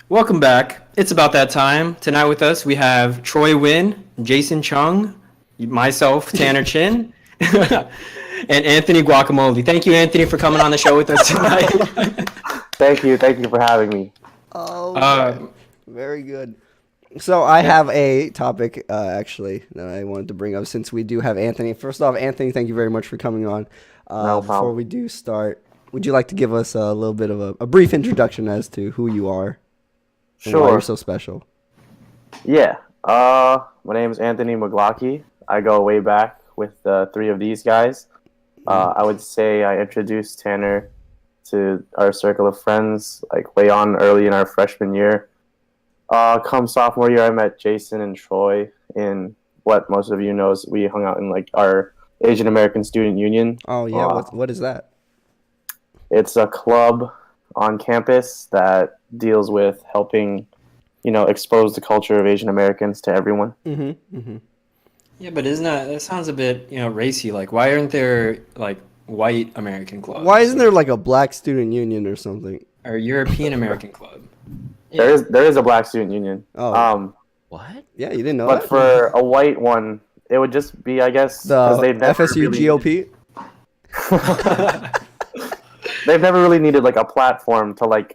Welcome back. It's about that time. Tonight with us, we have Troy Wynn, Jason Chung, myself, Tanner Chin, and Anthony Guacamole. Thank you, Anthony, for coming on the show with us tonight. Thank you for having me. Oh, uh, very good. So I have a topic actually that I wanted to bring up since we do have Anthony. First off, Anthony, thank you very much for coming on. No Before problem. we do start, would you like to give us a little bit of a brief introduction as to who you are and why you're Sure. so special? Yeah. My name is Anthony McGlocky. I go way back with three of these guys. I would say I introduced Tanner to our circle of friends like way on early in our freshman year. Come sophomore year, I met Jason and Troy in what most of you knows. We hung out in like our Asian American Student Union. Oh yeah, what is that? It's a club on campus that deals with helping, expose the culture of Asian Americans to everyone. yeah, but isn't that sounds a bit, racy? Like, why aren't there like white American clubs? Why isn't there like a black student union or something? or European American club? There is a black student union. Oh. What? Yeah, you didn't know But that? for a white one, it would just be, I guess, The because they've never FSU really, GOP? they've never really needed like a platform to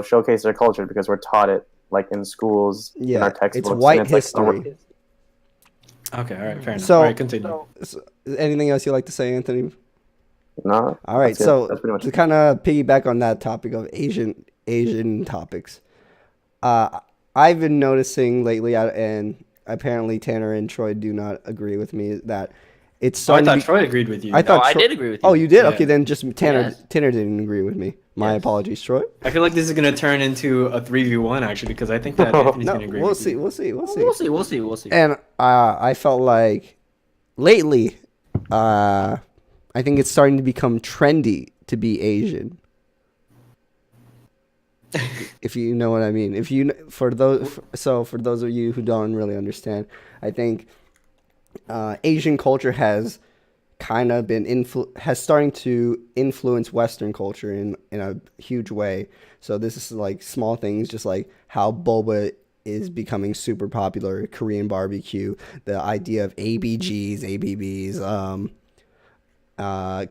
showcase their culture because we're taught it like in schools, in Yeah, our it's textbooks. and white like, history. Okay, all right, fair enough. So- All right, continue. So, anything else you'd like to say, Anthony? No. All right, that's it. so That's pretty much to it. kind of piggyback on that topic of Asian topics, I've been noticing lately, and apparently Tanner and Troy do not agree with me, that it's Oh, I starting thought to be. Troy agreed with you. I thought I Tro- did agree with you. Oh, you did? Yeah. Okay, then just Tanner. Yes. Tanner didn't agree with me. My Yes. apologies, Troy. I feel like this is gonna turn into a 3v1 actually because I think that Anthony's No, gonna agree. we'll with see. you. We'll see. We'll see. We'll see. And I felt like lately, I think it's starting to become trendy to be Asian. If you know what I mean. If you for those of you who don't really understand, I think Asian culture has kind of been starting to influence Western culture in a huge way. So this is like small things, just like how boba is becoming super popular, Korean barbecue, the idea of ABGs, ABBs, Korean. I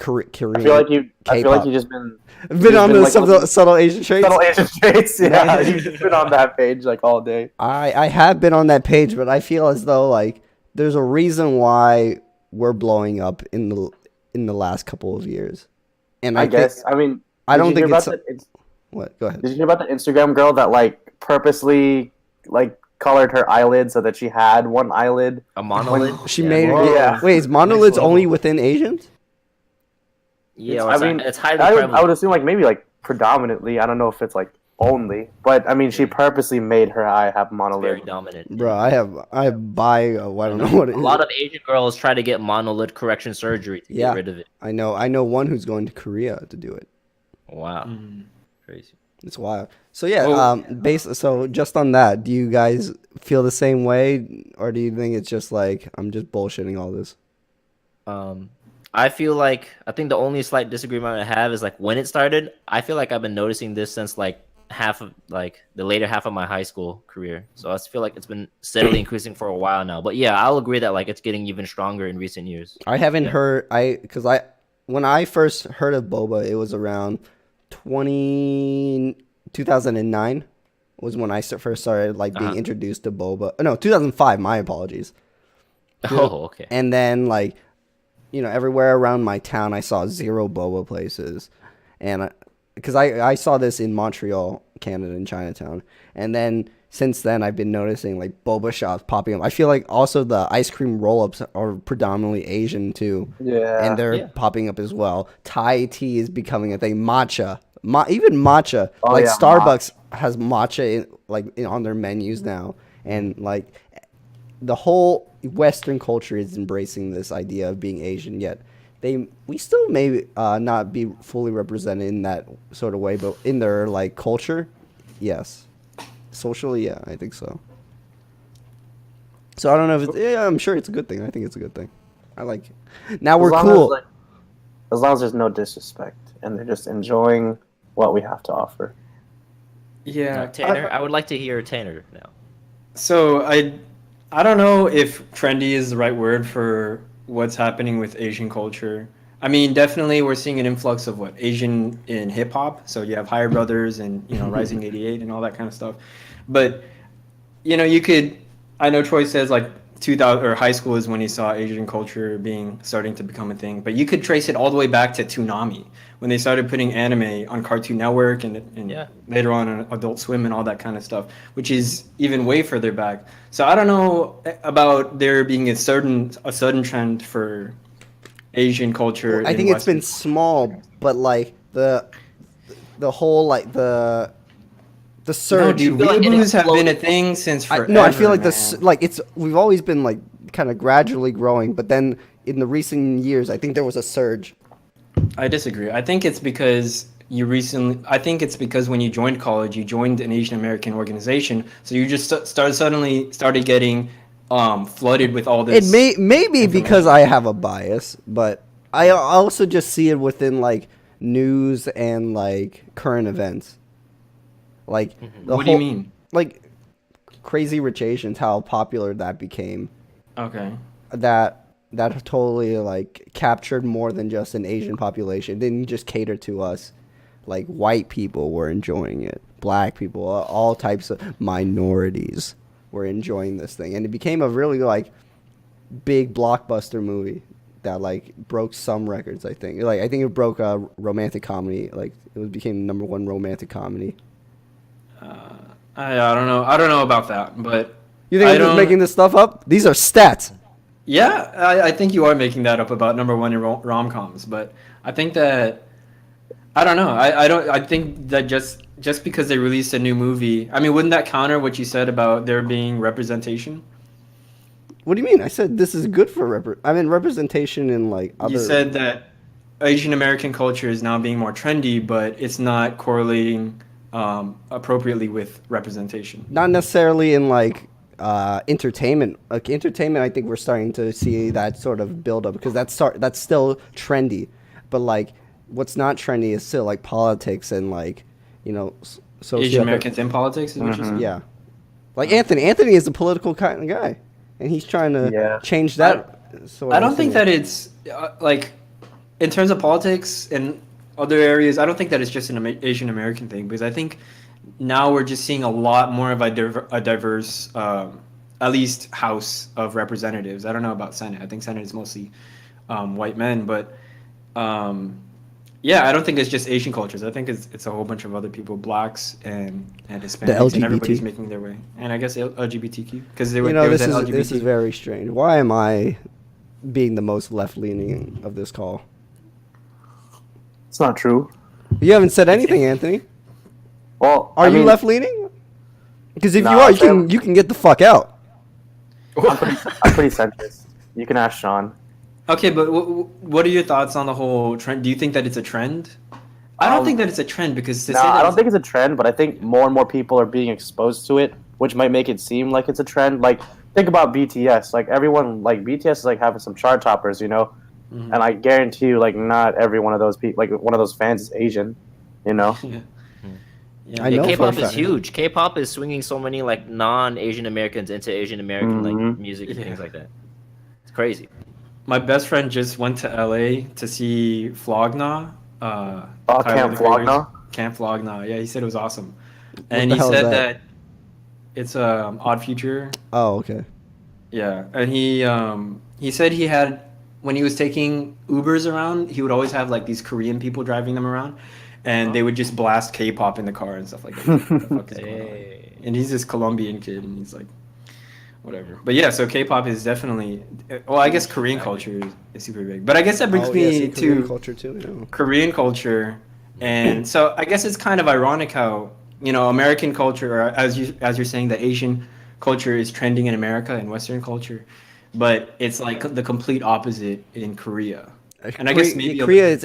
feel like K-pop. you just been Been on the like, subtle Asian traits. subtle Asian traits. Yeah, you've just been on that page like all day. I have been on that page, but I feel as though like there's a reason why we're blowing up in the last couple of years, and I think- guess. I mean, I don't did you think hear it's about what. Go ahead. Did you hear about the Instagram girl that like purposely like colored her eyelid so that she had one eyelid? A monolith. She Yeah. made Whoa. Yeah. Wait, is monoliths level. only within Asians? Yeah, I mean, it's highly I prevalent. would assume like maybe like predominantly. I don't know if it's like only, but I mean, she purposely made her eye have It's very monolith. dominant. Bro, I have I don't know what it A is. lot of Asian girls try to get monolith correction surgery to Yeah. get rid of it. I know one who's going to Korea to do it. Wow, Mm. crazy. It's wild. So yeah, Well- so just on that, do you guys feel the same way, or do you think it's just like I'm just bullshitting all this? I think the only slight disagreement I have is like when it started. I feel like I've been noticing this since like half of like the later half of my high school career. So I feel like it's been steadily increasing for a while now. But yeah, I'll agree that like it's getting even stronger in recent years. I haven't heard when I first heard of boba, it was around 2009 was when I first started like being introduced to boba. No, 2005. My apologies. Oh, okay. And then like everywhere around my town, I saw zero boba places, and because I saw this in Montreal, Canada, in Chinatown, and then since then I've been noticing like boba shops popping up. I feel like also the ice cream roll-ups are predominantly Asian too, Yeah. and they're popping up as well. Thai tea is becoming a thing. Matcha, even matcha, Oh, like yeah, Starbucks has matcha on their menus now, and like the whole Western culture is embracing this idea of being Asian, yet we still may not be fully represented in that sort of way, but in their like culture, yes, socially, yeah, I think so. So I don't know if I'm sure it's a good thing. I think it's a good thing. I like it. Now we're As long cool. As, like, as long as there's no disrespect and they're just enjoying what we have to offer. Yeah, Tanner, I would like to hear Tanner now. so I don't know if trendy is the right word for what's happening with Asian culture. I mean, definitely we're seeing an influx of what Asian in hip hop. So you have Higher Brothers and Rising 88 and all that kind of stuff. But you could. I know Troy says like 2000 or high school is when he saw Asian culture being starting to become a thing. But you could trace it all the way back to Toonami when they started putting anime on Cartoon Network and Yeah. later on Adult Swim and all that kind of stuff, which is even way further back. So I don't know about there being a sudden trend for Asian culture. I in think it's been Western. small, but like the whole like the No, surge. dude, feel like it weeaboos have been a exploded. thing since forever. No, I feel like this man. like we've always been like kind of gradually growing, but then in the recent years, I think there was a surge. I disagree. I think it's because I think it's because when you joined college, you joined an Asian American organization, so you just started getting flooded with all It this. maybe because information. I have a bias, but I also just see it within like news and like current events. Like the What do you mean? Like Crazy Rich Asians, how popular that became. Okay. That totally like captured more than just an Asian population. It didn't just cater to us. Like white people were enjoying it. Black people, all types of minorities were enjoying this thing, and it became a really like big blockbuster movie that like broke some records. I think it broke a romantic comedy. Like became number one romantic comedy. I don't know. I don't know about that, but You think I I'm just don't. making this stuff up? These are stats. Yeah, I think you are making that up about number one in rom-coms, but I think that I don't know. I don't. I think that just because they released a new movie, I mean, wouldn't that counter what you said about there being representation? What do you mean? I said this is good for representation in like other. You said that Asian American culture is now being more trendy, but it's not correlating appropriately with representation. Not necessarily in like entertainment. Like entertainment, I think we're starting to see that sort of build up because that's still trendy, but like what's not trendy is still like politics and like so Asian Americans in politics is what you're saying? Yeah, like Anthony. Anthony is a political kind of guy, and he's trying to Yeah. change that. Sort I of don't think thing. that it's like in terms of politics and other areas. I don't think that it's just an Asian American thing because I think now we're just seeing a lot more of a diverse, at least House of Representatives. I don't know about Senate. I think Senate is mostly white men, but yeah, I don't think it's just Asian cultures. I think it's a whole bunch of other people, blacks and Hispanics, and everybody's LGBT. making their way. And I guess LGBTQ because there You was know, there was this an is LGBT. this is very strange. Why am I being the most left leaning of this call? It's not true. You haven't said anything, Anthony. Well, Are I you mean, left leaning? Because if Nah, you are, Sam- you can get the fuck out. I'm pretty centrist. You can ask Sean. Okay, but what are your thoughts on the whole trend? Do you think that it's a trend? I don't think that it's a trend because to No, say that I don't it's- think it's a trend, but I think more and more people are being exposed to it, which might make it seem like it's a trend. Like, think about BTS. Like, everyone, like, BTS is, like, having some chart toppers, Mhm. And I guarantee you, like, not every one of those people, like, one of those fans is Asian, Yeah. I Yeah, know for a K-pop is fact. huge. K-pop is swinging so many like non-Asian Americans into Asian American like Mhm. music and Yeah. things like that. It's crazy. My best friend just went to LA to see Flogna. Oh, Tyler, Camp the Creator's- Flogna? Camp Flogna. Yeah, he said it was awesome. the And he hell is said that? that it's Odd Future. Oh, okay. Yeah, and he said he had when he was taking Ubers around, he would always have like these Korean people driving them around, and they would just blast K-pop in the car and stuff like that. What the fuck is going on? Hey. And he's this Colombian kid, and he's like, whatever. But yeah, so K-pop is definitely. Well, I guess Korean culture is super big, but I guess that brings Oh, yeah, me see, Korean to culture too. Yeah. Korean culture, and so I guess it's kind of ironic how American culture, or as you're saying, the Asian culture is trending in America and Western culture, but it's like the complete opposite in Korea. And I guess maybe Korea a is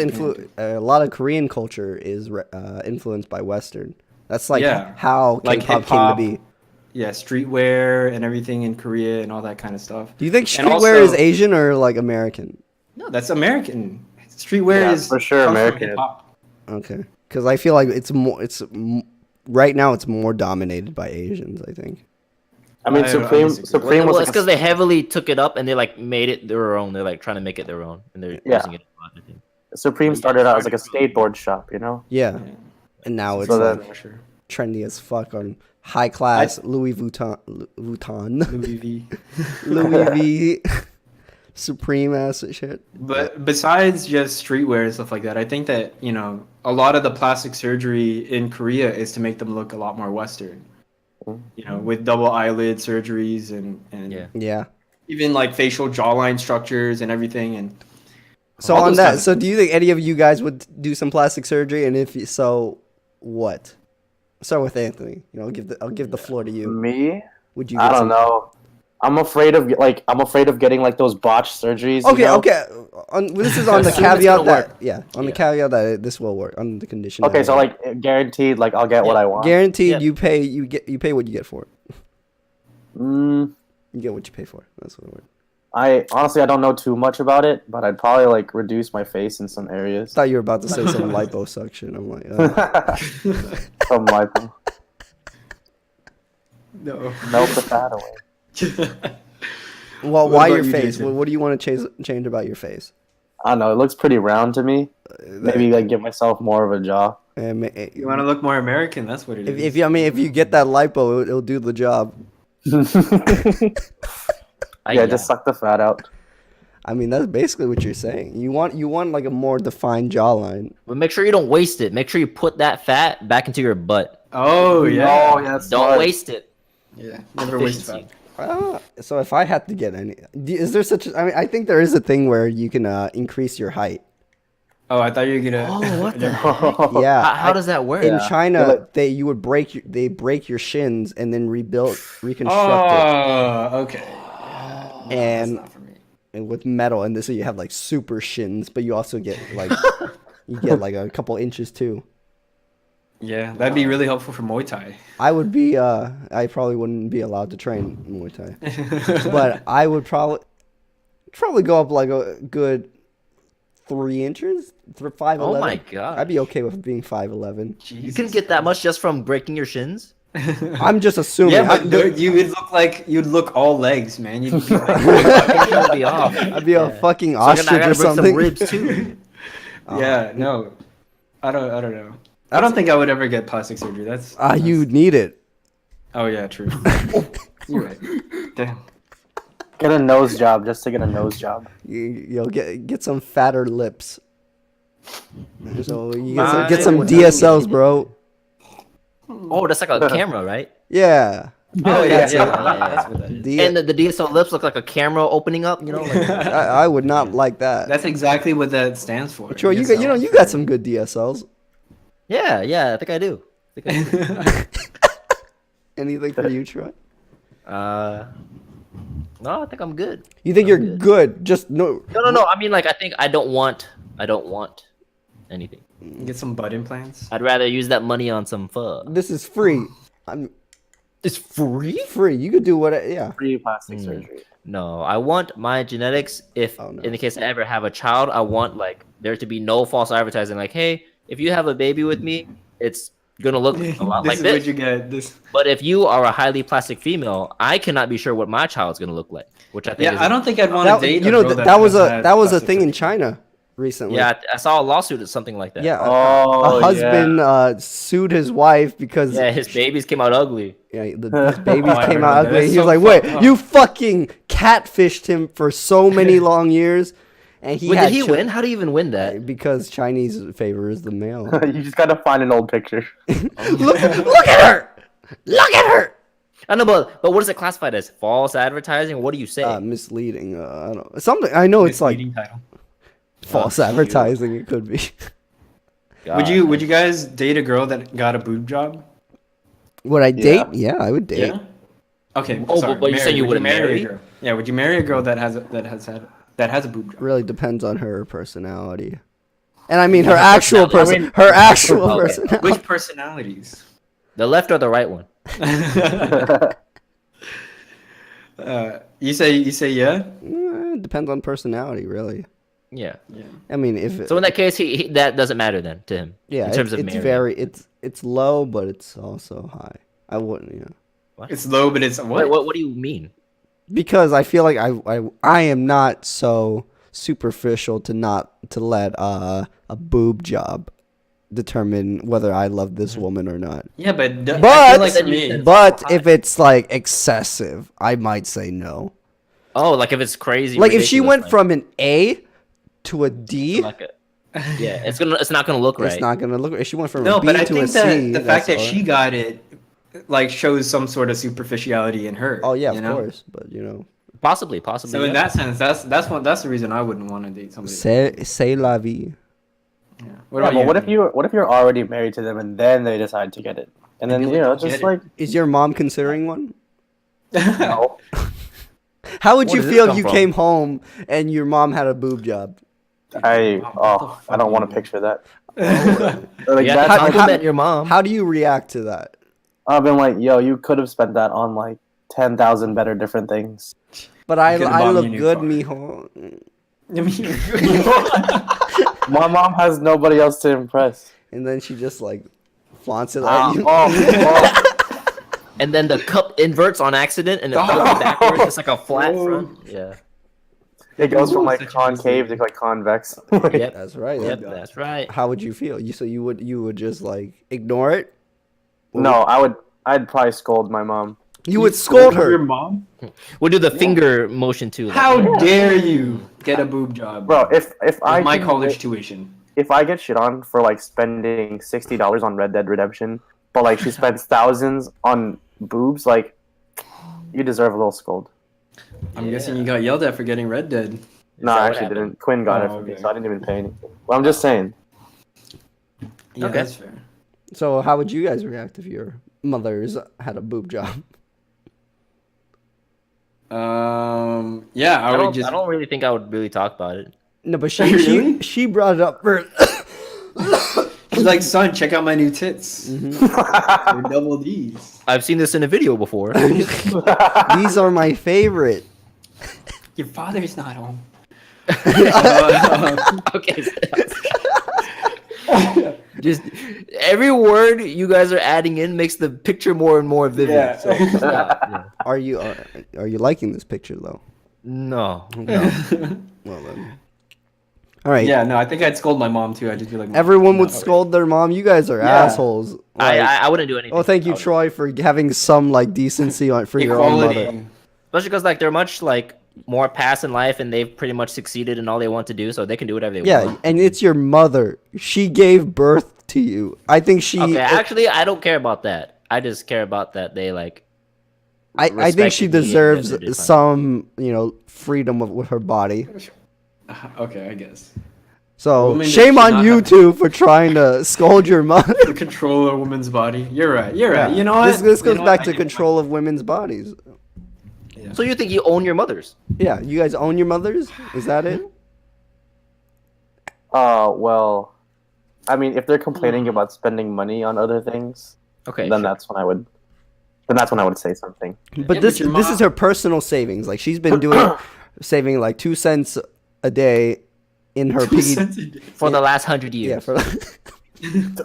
a lot of Korean culture is influenced by Western. That's like Yeah. how Like K-pop came to hip-hop. be. Yeah, streetwear and everything in Korea and all that kind of stuff. Do you think And streetwear is also- Asian or like American? No, that's American. Streetwear Yeah, is for sure comes from American. hip-hop. Okay, because I feel like it's more right now it's more dominated by Asians, I think. I mean, I disagree. Supreme Well, was it's because they heavily took it up and they like made it their own. They're like trying to make it their own, and they're Yeah. using it a lot. I think. Supreme started out as like a skateboard shop, you know. Yeah. And now it's So like then- For sure. trendy as fuck on high class Louis Vuitton, Louis V. Louis V, Supreme ass shit. But besides just streetwear and stuff like that, I think that, a lot of the plastic surgery in Korea is to make them look a lot more Western. With double eyelid surgeries and Yeah. Yeah. even like facial jawline structures and everything. And So all on those that, kinds of so do you think any of you guys would do some plastic surgery? And if so, what? Start with Anthony. I'll give the floor to you. Me, Would you? I don't know. I'm afraid of getting like those botched surgeries. Okay, you know? okay. This is on the Assume it's caveat gonna that work. on the Yeah. caveat that this will work on the condition. Okay, that- so like guaranteed, like I'll get what I want. guaranteed, Yeah. you pay what you get for it. Mm, You get what you pay for. That's what it works. I honestly I don't know too much about it, but I'd probably like reduce my face in some areas. Thought you were about to say some liposuction. I'm like, Some like no. melt the fat away. well, What why about your you, face? Jason? What do you want to change about your face? I don't know. It looks pretty round to me. Maybe like give myself more of a jaw. You want to look more American? That's what it is. if you get that lipo, it'll do the job. Yeah, just suck the fat out. I mean, that's basically what you're saying. You want like a more defined jawline. But make sure you don't waste it. Make sure you put that fat back into your butt. Oh yeah. Oh yeah, that's Don't smart. waste it. Yeah. Never waste Efficiency. fat. So if I had to get any, is there such? I mean, I think there is a thing where you can increase your height. Oh, I thought you were gonna. Oh, what the Yeah. How does that work? In Yeah. China, Yeah, like- they break your shins and then reconstruct Oh, okay. it, and Not for me. with metal, and this so you have like super shins, but you also get like you get like a couple inches too. Yeah, that'd be really helpful for Muay Thai. I would be I probably wouldn't be allowed to train Muay Thai, but I would probably go up like a good 3 inches, 5'11". Oh my god. I'd be okay with being 5'11". You can get that much just from breaking your shins? I'm just assuming. Yeah, but dude, you'd look all legs, man. You'd be like, You'll be off. I'd be a fucking So I ostrich gotta or break some something. ribs too. yeah, no, I don't know. I don't think I would ever get plastic surgery. That's You need it. Oh yeah, true. You're right. Damn. Get a nose job just to get a nose job. You'll get some fatter lips. So you Mine get some would DSLs, bro. Oh, that's like a camera, right? Yeah. Oh yeah, yeah. that's what that is. And the DSL lips look like a camera opening up, you know? Like, I would not like that. That's exactly what that stands for. Troy, you got some good DSLs. yeah, I think I do. Anything for you, Troy? No, I think I'm good. You think you're good? Just no. No. I mean, like, I think I don't want anything. Get some butt implants. I'd rather use that money on some fur. This is free. It's free? Free. You could do what? Yeah. Free plastic surgery. No, I want my genetics. If Oh, no. in the case I ever have a child, I want like there to be no false advertising. Like, hey, if you have a baby with me, it's gonna look a lot like is this. what you get. This. But if you are a highly plastic female, I cannot be sure what my child's gonna look like. Which I think is Yeah, I don't think I'd want to date. That was a thing in China recently. Yeah, I saw a lawsuit or something like that. Yeah. Oh, a husband sued his wife because Yeah, his babies came out ugly. his babies I came heard out that. ugly. That's He was so like, "Wait, fucked up. you fucking catfished him for so many long years," and he Wait, had did he win? How do you even win that? Because Chinese favors the male. You just gotta find an old picture. look at her! Look at her! I know, but what is it classified as? False advertising? What do you say? Misleading. I don't know. Something. I know it's like Misleading title. false advertising. It could be. Would you guys date a girl that got a boob job? Would I date? Yeah. Yeah, I would date. Yeah. Okay. Oh, sorry, but you said you would wouldn't marry? a girl? Yeah. Would you marry a girl that has a boob job? Really depends on her personality, and I mean her actual person. Her actual Okay. personality. Which personalities? The left or the right one? You say yeah. Depends on personality, really. Yeah. I mean, if So in that case, he that doesn't matter then to him. yeah, in terms of it's marrying. very it's low, but it's also high. I wouldn't, It's low, but it's Wait, what? what do you mean? because I feel like I am not so superficial to let a boob job determine whether I love this woman or not. Yeah, but I But- feel like for Then you me, said- But if it's like excessive, I might say no. Oh, like if it's crazy. Like if she ridiculous, went like- from an A to a D, like a, yeah, it's not gonna look right. it's not gonna look. If she went from no, a B but I to a think that C, the fact that that's she got it, like, shows some sort of superficiality in her. oh yeah, you of know? course. But Possibly. So in yeah. that sense, that's the reason I wouldn't want to date somebody. c'est la vie. Yeah. What, about you, what if Anthony? you're already married to them and then they decide to get it, and then Maybe they don't just get it. like Is your mom considering one? no. How would Where you did this feel if come you from? came home and your mom had a boob job? I don't want to picture that. Like, Yeah, that's, compliment your mom. How do you react to that? I've been like, yo, you could have spent that on like 10,000 better different things. But I could've bought me look a new good, car. mijo. My mom has nobody else to impress. And then she just like flaunts it Ah, at you. And then the cup inverts on accident, and it flips backwards. It's like a flat front. Yeah. It goes from like Such a concave to like convex. Yep. That's right. Yep. That's right. How would you feel? You would just like ignore it? No, I'd probably scold my mom. You would scold Your her. mom? We'll do the finger motion too. like- How dare you get a boob job, Bro, if I With my can college get- tuition. if I get shit on for like spending $60 on Red Dead Redemption, but like she spends thousands on boobs, like you deserve a little scold. I'm guessing you got yelled at for getting Red Dead. No, that I what actually happened? didn't. Quinn got Oh, it for me, okay. so I didn't even pay anything. Well, I'm just saying. Yeah, Okay. that's fair. So how would you guys react if your mothers had a boob job? Yeah, I would I just. don't really think I would really talk about it. No, but Really? she brought it up first. She's like, son, check out my new tits. They're double D's. I've seen this in a video before. These are my favorite. Your father's not home. Okay. Just every word you guys are adding in makes the picture more and more vivid. Yeah. So stop. Yeah. Are you liking this picture though? No. Well then. All right. Yeah, no, I think I'd scold my mom too. I'd just be like, Everyone would no. scold their mom. You guys are Yeah. assholes. I wouldn't do anything. Oh, thank you, I would- Troy, for having some like decency for your own Equality. mother. Especially because like they're much like more past in life and they've pretty much succeeded in all they want to do, so they can do whatever they Yeah, want. and it's your mother. She gave birth to you. I think she. Okay, actually, I don't care about that. I just care about that they like. I think she respected me and deserves that they did fine. some, freedom with her body. Okay, I guess. So Women shame should on not you have- two for trying to scold your mother. To control a woman's body. You're right. You're right. Yeah. You know what? This You goes know back what? to I get control of women's bodies. So you think you own your mothers? Yeah, you guys own your mothers? Is that it? Well, I mean, if they're complaining about spending money on other things, Okay. then sure. that's when I would. Then that's when I would say something. But Yeah, this but your this mom- is her personal savings. Like she's been doing saving like 2 cents a day in her piggy. For the last 100 years. Yeah, for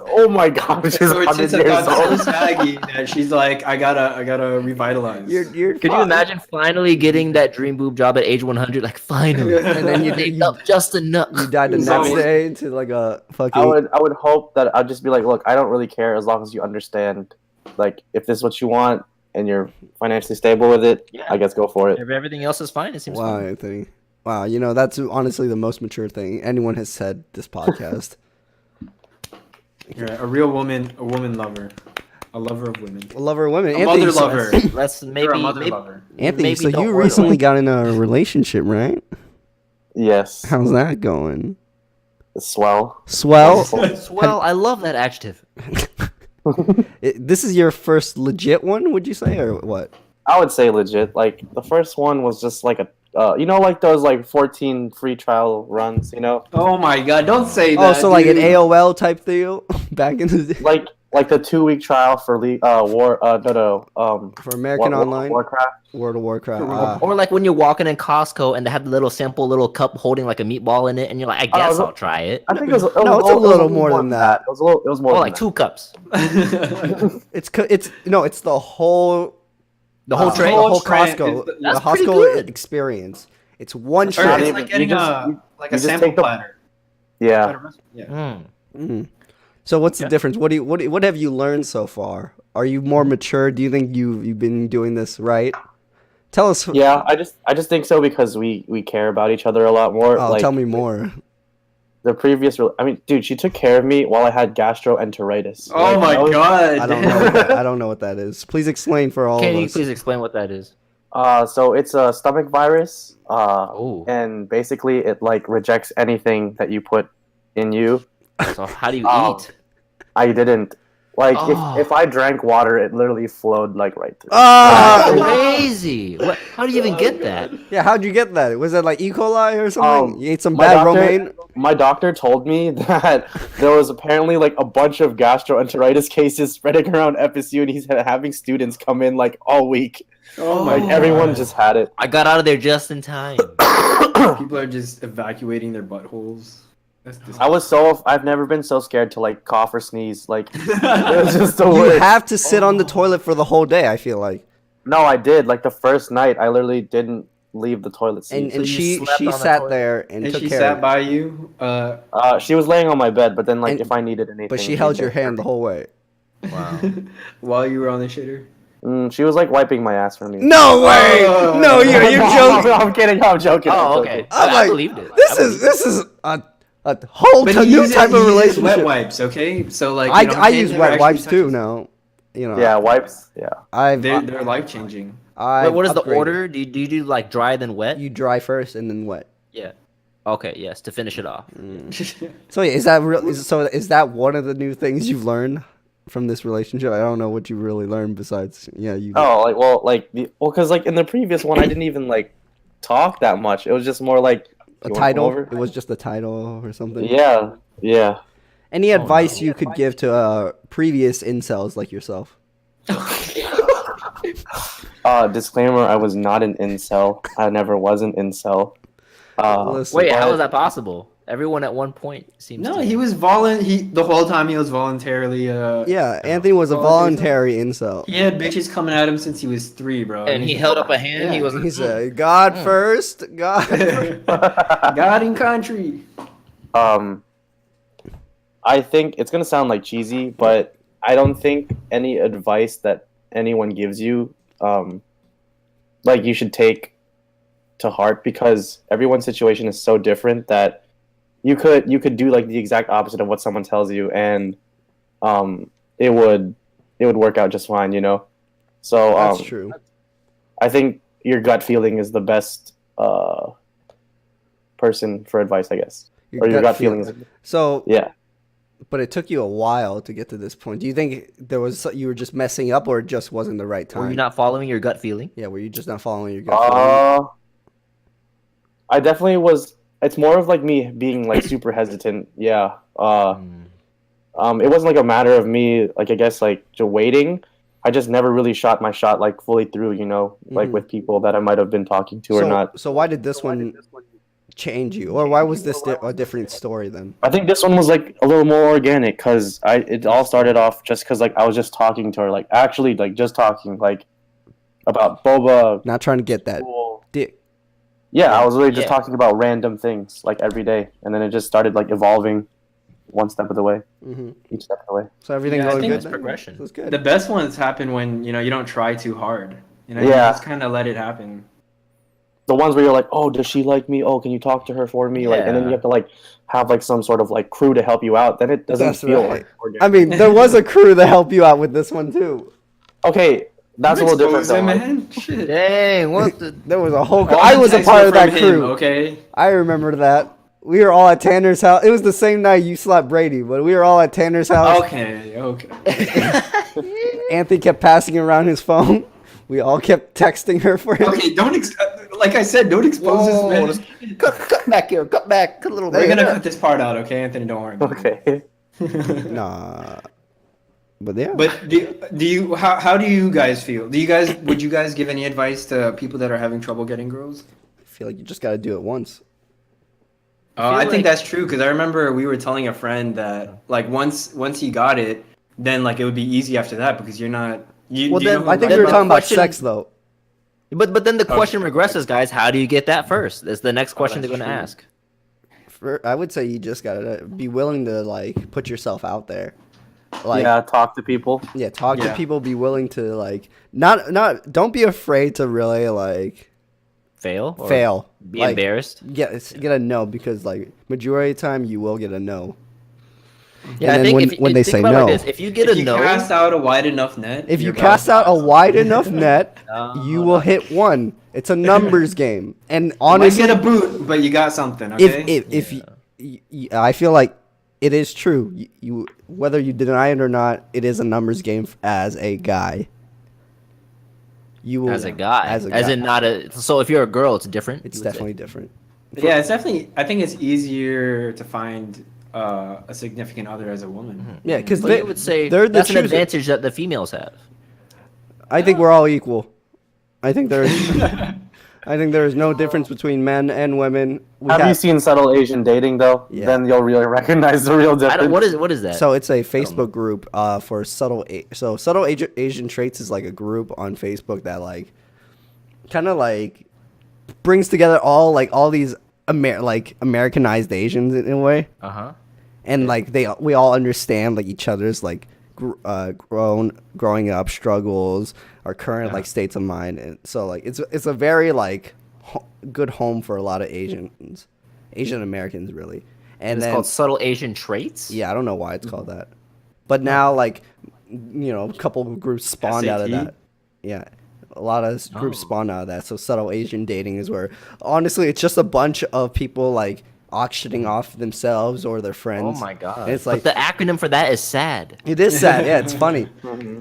Oh my god, she's So 100 it's years about so old. saggy that she's like, I gotta revitalize. you're Could you imagine finally getting that dream boob job at age 100? Like finally. And then you Saved up just enough. you died the It's next always- day into like a fucking. I would hope that I'd just be like, look, I don't really care as long as you understand, like, if this is what you want and you're financially stable with it, Yeah. I guess go for it. If everything else is fine, it seems Wow, fine. Anthony. Wow, that's honestly the most mature thing anyone has said this podcast. You're right. A real woman, a woman lover, a lover of women, A lover of women. a Anthony, mother so- lover. Let's You're maybe, a mother maybe lover. Anthony, maybe so don't you word it recently like- got in a relationship, right? Yes. How's that going? Swell. Swell. Swell, I love that adjective. This is your first legit one, would you say, or what? I would say legit. Like, the first one was just like like those like 14 free trial runs, Oh my god! Don't say that. Oh, so like an dude. AOL type deal back in the day. Like, like the 2-week trial for For American Online, Warcraft. World of Warcraft. Or like when you're walking in Costco and they have the little sample little cup holding like a meatball in it, and you're like, I guess I'll try it. I think it was No, it's a little more than that. It was more Oh, than like that. 2 cups. It's the whole The whole tray. the whole tray. Costco the That's pretty Costco good. experience. It's one Or tray. not it's even- like getting you just- a you sample take the- platter. Yeah. Yeah. Mm. Mm. So what's the difference? What have you learned so far? Are you more mature? Do you think you've been doing this right? Tell us. Yeah, I just think so because we care about each other a lot more. Oh, like tell me more. the previous. I mean, dude, she took care of me while I had gastroenteritis. Oh Like, my that was- god. I don't know. I don't know what that is. Please explain for all Can of you us. please explain what that is? So it's a stomach virus. Oh. And basically it like rejects anything that you put in you. So how do you Oh. eat? I didn't. Like Oh. if I drank water, it literally flowed like right through. Ah! Crazy. What? How do you even get that? Yeah, how'd you get that? Was that like E. coli or something? You ate some my bad doctor- romaine? My doctor told me that there was apparently like a bunch of gastroenteritis cases spreading around FSU, and he's having students come in like all week. Oh my Like god. everyone just had it. I got out of there just in time. People are just evacuating their buttholes. That's I've never been so scared to like cough or sneeze. Like it was just the You worst. have to sit on the toilet for the whole day, I feel like. No, I did. Like the first night, I literally didn't leave the toilet seat. And you she slept on the sat toilet? there and, and took she care sat of it. by you. She was laying on my bed, but then like And- if I needed anything, But she held she'd your take hand the whole way. Wow. While you were on the shitter. She was like wiping my ass for me. No way! Oh. No, you're joking. I'm kidding. I'm joking. I'm Oh, joking. okay. I'm I like, believed it. This I is a whole But new type of he uses relationship. wet wipes, okay? So like you know, I hands use never wet actually wipes too touches- now. You know. Yeah, wipes. Yeah. They're life changing. Wait, what is the order? Do you do like dry then wet? You dry first and then wet. Yeah. Okay. Yes. To finish it off. So is that real? Is that one of the new things you've learned from this relationship? I don't know what you really learned besides you. Oh, because like in the previous one, I didn't even like talk that much. It was just more like a "You wanna come title. over?" It was just a title or something. Yeah, yeah. Any advice you could give to previous incels like yourself? Disclaimer: I was not an incel. I never was an incel. Listen, Wait, how but- is that possible? Everyone at one point seems. No, to he was the whole time he was voluntarily. yeah, Anthony was a voluntary incel. He had bitches coming at him since he was 3, bro. And he held up a hand. Yeah, He was. He said, "God first, God." First. God and country. I think it's gonna sound like cheesy, but I don't think any advice that anyone gives you, like you should take to heart because everyone's situation is so different that you could do like the exact opposite of what someone tells you, and it would work out just fine, you know. So That's true. I think your gut feeling is the best person for advice, I guess. Or your gut feeling is So, yeah. but it took you a while to get to this point. Do you think you were just messing up, or it just wasn't the right time? Were you not following your gut feeling? Yeah, were you just not following your gut feeling? I definitely was. It's more of like me being like super hesitant. Yeah. It wasn't like a matter of me, like I guess like just waiting. I just never really shot my shot like fully through, you know, like with people that I might have been talking to or not. So why did this one change you, or why was this a different story then? I think this one was like a little more organic because it all started off just because like I was just talking to her, like actually like just talking like about boba. Not trying to get that Cool. dick. Yeah, I was really just Yeah. talking about random things like every day, and then it just started like evolving, one step of the way, each step of the way. So everything Yeah, I going think good. it's then? progression. That's good. The best ones happen when you don't try too hard. You know, you Yeah. just kind of let it happen. The ones where you're like, oh, does she like me? Oh, can you talk to her for me? Like, and then you Yeah. have to like have like some sort of like crew to help you out. Then it doesn't That's feel right. like organic. I mean, there was a crew to help you out with this one too. Okay, that's a little different. Expose him, Though. man. Shit. Dang, what the? There was a whole. All I the was a texts part were of that from him, crew. okay. I remember that. We were all at Tanner's house. It was the same night you slapped Brady, but we were all at Tanner's house. Okay. Anthony kept passing around his phone. We all kept texting her for him. Okay, like I said, don't expose this man. Cut back here. Cut back. Cut a little We're bit. gonna cut this part out, okay, Anthony? Don't worry. Okay. Nah. But yeah. But do you how do you guys feel? Would you guys give any advice to people that are having trouble getting girls? I feel like you just got to do it once. I think like- that's true because I remember we were telling a friend that like once he got it, then like it would be easy after that because you're not. Well, do you then- know who I think Then we were the talking about question- sex though. But then the question regresses, guys. How do you get that first? That's the next question they're that's going to true. ask. I would say you just gotta be willing to like put yourself out there. Like yeah, talk to people. talk to Yeah. people. Be willing to like not don't be afraid to really like Fail? Or fail. Be Like, embarrassed? Get a no because like majority of the time you will get a no. Yeah, And I then think when they say about it like no. this, if you get If a you no, cast out a wide enough net, If you you're cast about out a wide enough net, you will no. hit one. It's a numbers game. And You might honestly, get a boot, but you got something. Okay. if I feel like it is true. You whether you deny it or not, it is a numbers game as a guy. You will as a guy, As a as guy. in not a. So if you're a girl, it's different. It's you would say? definitely different. Yeah, it's definitely. I think it's easier to find a significant other as a woman. Yeah, because But you would say they're the that's an chooser. advantage that the females have. I think we're all equal. I think there's I think there is no difference between men and women. We Have you seen Subtle Asian Dating though? Yeah. Then you'll really recognize the real I difference. don't, what is that? So it's a Facebook group for subtle Asian traits is like a group on Facebook that like kind of like brings together all these Americanized Asians in a way, Uh-huh. and like we all understand like each other's like growing up struggles, our current like states of mind, and so like it's a very like good home for a lot of Asian Americans really, and It's then called subtle Asian traits. yeah, I don't know why it's called that. But now, like, a couple of groups spawned out of SAT? that. Yeah. A lot of groups spawned out of that. So subtle Asian dating is where, honestly, it's just a bunch of people, like, auctioning off themselves or their friends. Oh my god. And it's But like, the acronym for that is sad. it is sad. Yeah, it's funny.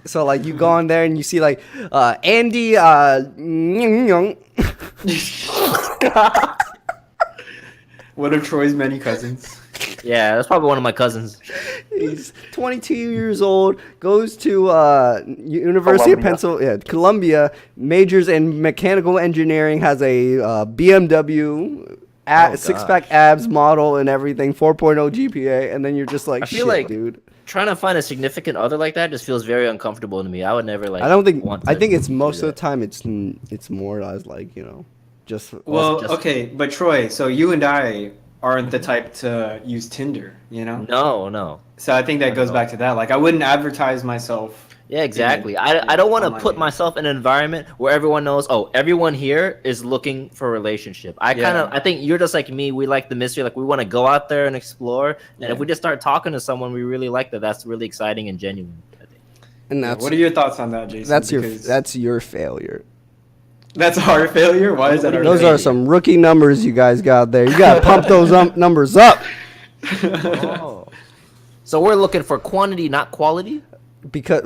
So, like, you go on there and you see, like, Andy, One of Troy's many cousins. Yeah, that's probably one of my cousins. he's 22 years old, goes to University of Columbia. Pennsylvania, Columbia, majors in mechanical engineering, has a BMW, six-pack abs model and everything, 4.0 GPA, and then you're just like, I feel shit, like dude. trying to find a significant other like that just feels very uncomfortable to me. I would never like. I don't think. want I to think it's do most of that. the time. It's more as like just. Well, just- okay, but Troy, so you and I aren't the type to use Tinder, you know? No. So I think that goes back to that. Like, I wouldn't advertise myself. Yeah, exactly. I don't want to online put dating. myself in an environment where everyone knows. Oh, everyone here is looking for a relationship. Yeah. I think you're just like me. We like the mystery. Like we want to go out there and explore. And Yeah. if we just start talking to someone we really like, that's really exciting and genuine. I think. And that's What are your thoughts on that, Jason? Because that's your failure. that's our failure. Why is that our Those failure? are some rookie numbers you guys got there. You gotta pump those numbers up Oh. So we're looking for quantity, not quality. because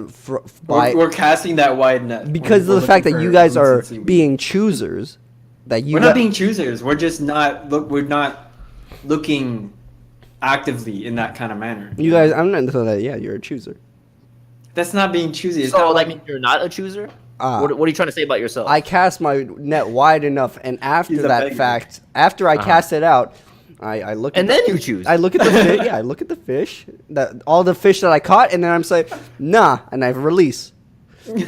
We're casting that wide net because We're of the fact looking that you for guys are consistency. being choosers. That you We're got- not being choosers. We're just not. Look, we're not looking actively in that kind of manner. You guys, I'm not saying that. Yeah, you're a chooser. That's not being choosy. It's So not like like you're not a chooser. Ah. What are you trying to say about yourself? I cast my net wide enough, and after He's a that beggar. fact, after I cast it out, I look. and at then you choose. I look at the fish. Yeah, I look at the fish. All the fish that I caught, and then I'm like, nah, and I release.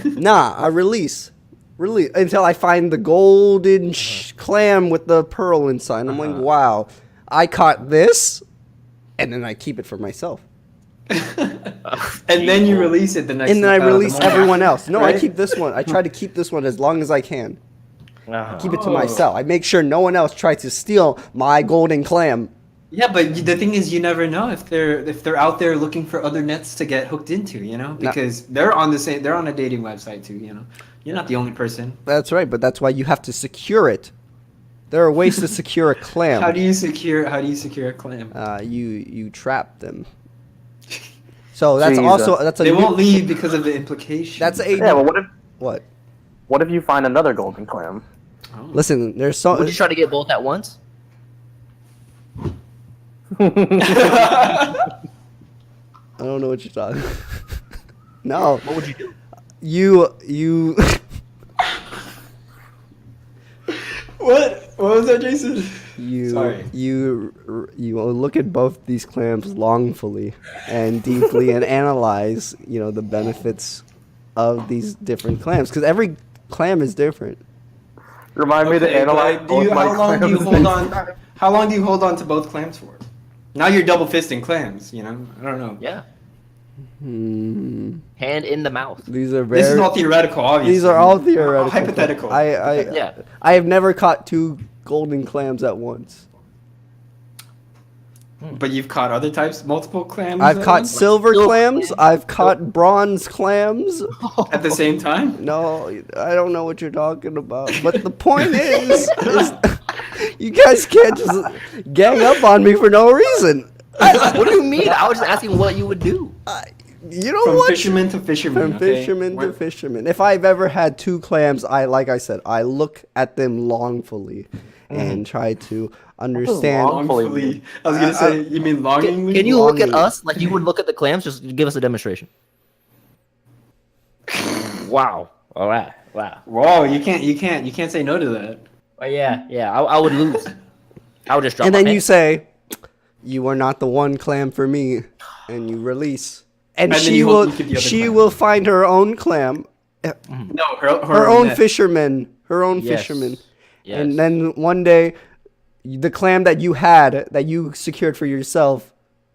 Nah, I release until I find the golden clam with the pearl inside. I'm like, wow, I caught this, and then I keep it for myself. and then you release it the next. And then I the release morning. everyone else. No, I Right? keep this one. I try to keep this one as long as I can. Uh-huh. Keep it to Oh. myself. I make sure no one else tries to steal my golden clam. Yeah, but the thing is, you never know if they're out there looking for other nets to get hooked into. You know, because they're on the same. They're on a dating website too. You know, you're not the only person. That's right, but that's why you have to secure it. There are ways to secure a clam. How do you secure a clam? You trap them. So that's Jesus. also that's a They new- won't leave because of the implication. That's a Yeah, but what? what if you find another golden clam? Listen, there's so Would you try to get both at once? I don't know what you're talking. No. What would you do? You What was that, Jason? Sorry. you look at both these clams longfully and deeply and analyze, the benefits of these different clams because every clam is different. Remind me to analyze both my how long do you clams. hold on? How long do you hold on to both clams for? Now you're double fisting clams. I don't know. Yeah. Hmm. Hand in the mouth. These are very. This is all theoretical, obviously. These are all theoretical. Hypothetical. Yeah. I have never caught two golden clams at once. But you've caught other types, multiple clams. I've at caught once? silver Silver clams. clams. I've caught bronze clams. At the same time. No, I don't know what you're talking about. But the point is you guys can't just gang up on me for no reason. What do you mean? I was just asking what you would do. You know From what? fisherman to fisherman. From okay? fisherman to fisherman. If I've ever had two clams, like I said, I look at them longfully and try to understand. Longfully. I was gonna say, you mean longingly? Can you look at Longingly. us like you would look at the clams? Just give us a demonstration. Wow. All right. Wow. Whoa! You can't say no to that. Oh, yeah. I would lose. I would just drop. And my then you pants. say, "You are not the one clam for me," and you release. And And then she you will keep the other she clam. will find her own clam, No, her her own net. fisherman, her own Yes. fisherman. Yes. And then one day, the clam that you secured for yourself,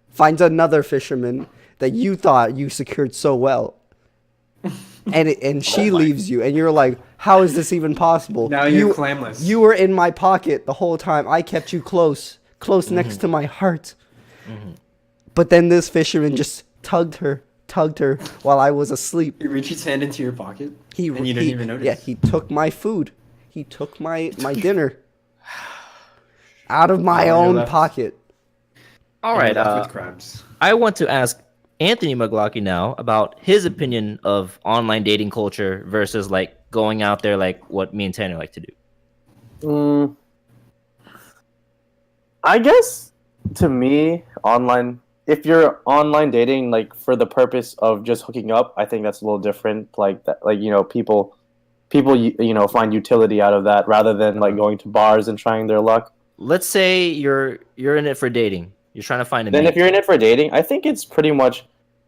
finds another fisherman that you thought you secured so well. And she leaves you, and you're like, how is this even possible? Now you're clamless. You were in my pocket the whole time. I kept you close next to my heart. But then this fisherman just tugged her while I was asleep. He reached his hand into your pocket. And you didn't even notice. Yeah, he took my food. He took my dinner out of my Oh, you're own left. pocket. All And right. you're left with crabs. I want to ask Anthony McGlocky now about his opinion of online dating culture versus like going out there like what me and Tanner like to do. I guess to me, if you're online dating like for the purpose of just hooking up, I think that's a little different. Like that, like people find utility out of that rather than like going to bars and trying their luck. Let's say you're in it for dating. You're trying to find a Then mate. if you're in it for dating, I think it's pretty much,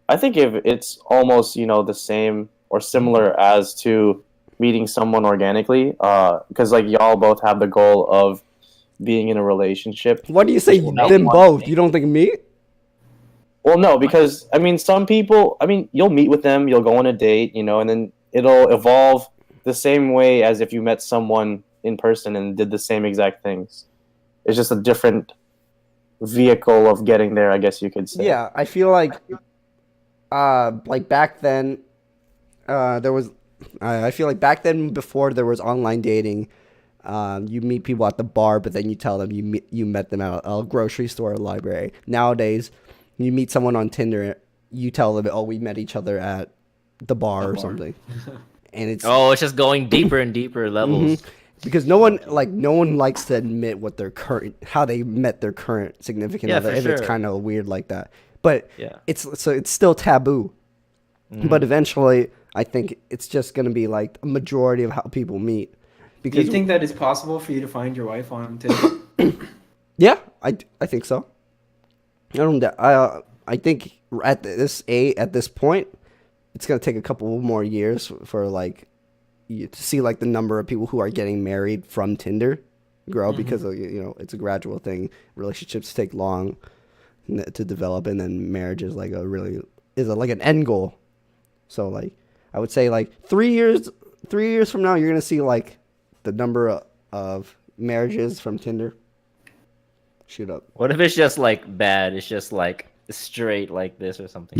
I think if it's almost the same or similar as to meeting someone organically, because like y'all both have the goal of being in a relationship. What do you say? Well, Them no. both. You don't think me? Well, no, because some people, you'll meet with them, you'll go on a date, and then it'll evolve the same way as if you met someone in person and did the same exact things. It's just a different vehicle of getting there, I guess you could say. Yeah, I feel like back then, there was. I feel like back then, before there was online dating, you meet people at the bar, but then you tell them you met them at a grocery store or library. Nowadays, you meet someone on Tinder, you tell them, "Oh, we met each other at the bar or something," and it's Oh, it's just going deeper and deeper levels. because no one likes to admit how they met their current significant Yeah, other, for and it's sure. kind of weird like that. But Yeah. it's still taboo. But eventually, I think it's just gonna be like a majority of how people meet. Do Because you think that it's possible for you to find your wife on Tinder? yeah, I think so. I think at this point, it's gonna take a couple more years for like you to see like the number of people who are getting married from Tinder grow because it's a gradual thing. Relationships take long to develop, and then marriage is like like an end goal. So like I would say like 3 years from now, you're gonna see like the number of marriages from Tinder shoot up. What if it's just like bad? It's just like straight like this or something.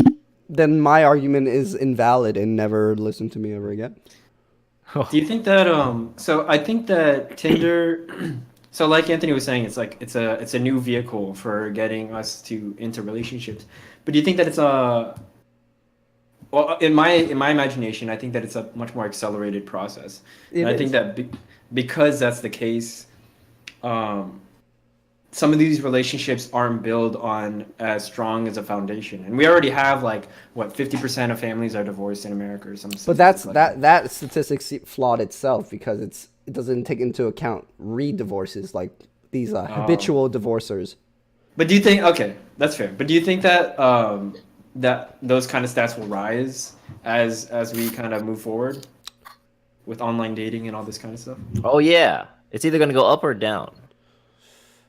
Then my argument is invalid and never listen to me ever again. Do you think that so I think that Tinder so like Anthony was saying, it's a new vehicle for getting us into relationships. But do you think that it's well, in my imagination, I think that it's a much more accelerated process. It And I is. think that because that's the case, some of these relationships aren't built on as strong as a foundation, and we already have like what 50% of families are divorced in America or some. But that's statistic like that statistic's flawed itself because it doesn't take into account re-divorces like these habitual divorcers. But do you think? Okay, that's fair. But do you think that that those kind of stats will rise as we kind of move forward with online dating and all this kind of stuff? Oh yeah, it's either gonna go up or down.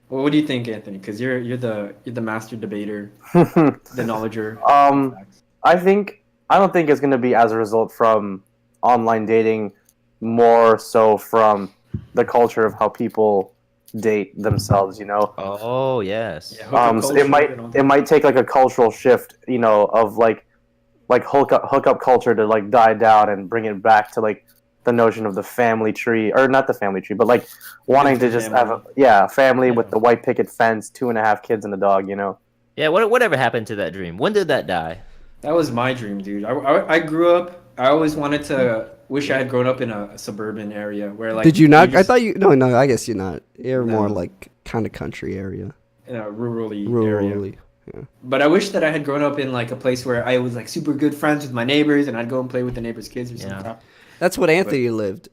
Well, what do you think, Anthony? Because you're the master debater, the knowledger. I don't think it's going to be as a result from online dating, more so from the culture of how people date themselves. You know, Oh yes. Yeah, hookup so culture and all that. it might take like a cultural shift, you know, of like hookup culture to like die down and bring it back to like the notion of the family tree, or not the family tree, but like wanting to just have a family with the white picket fence, 2.5 kids and a dog. You know. Yeah. Whatever happened to that dream? When did that die? That was my dream, dude. I grew up. I always wanted to. Wish I had grown up in a suburban area where like. Did you not? I just- thought you. No. I guess you're not. You're more No. like kind of country area. in a rurally area. Rurally. But I wish that I had grown up in like a place where I was like super good friends with my neighbors, and I'd go and play with the neighbors' kids or some Yeah. crap. That's what Anthony lived.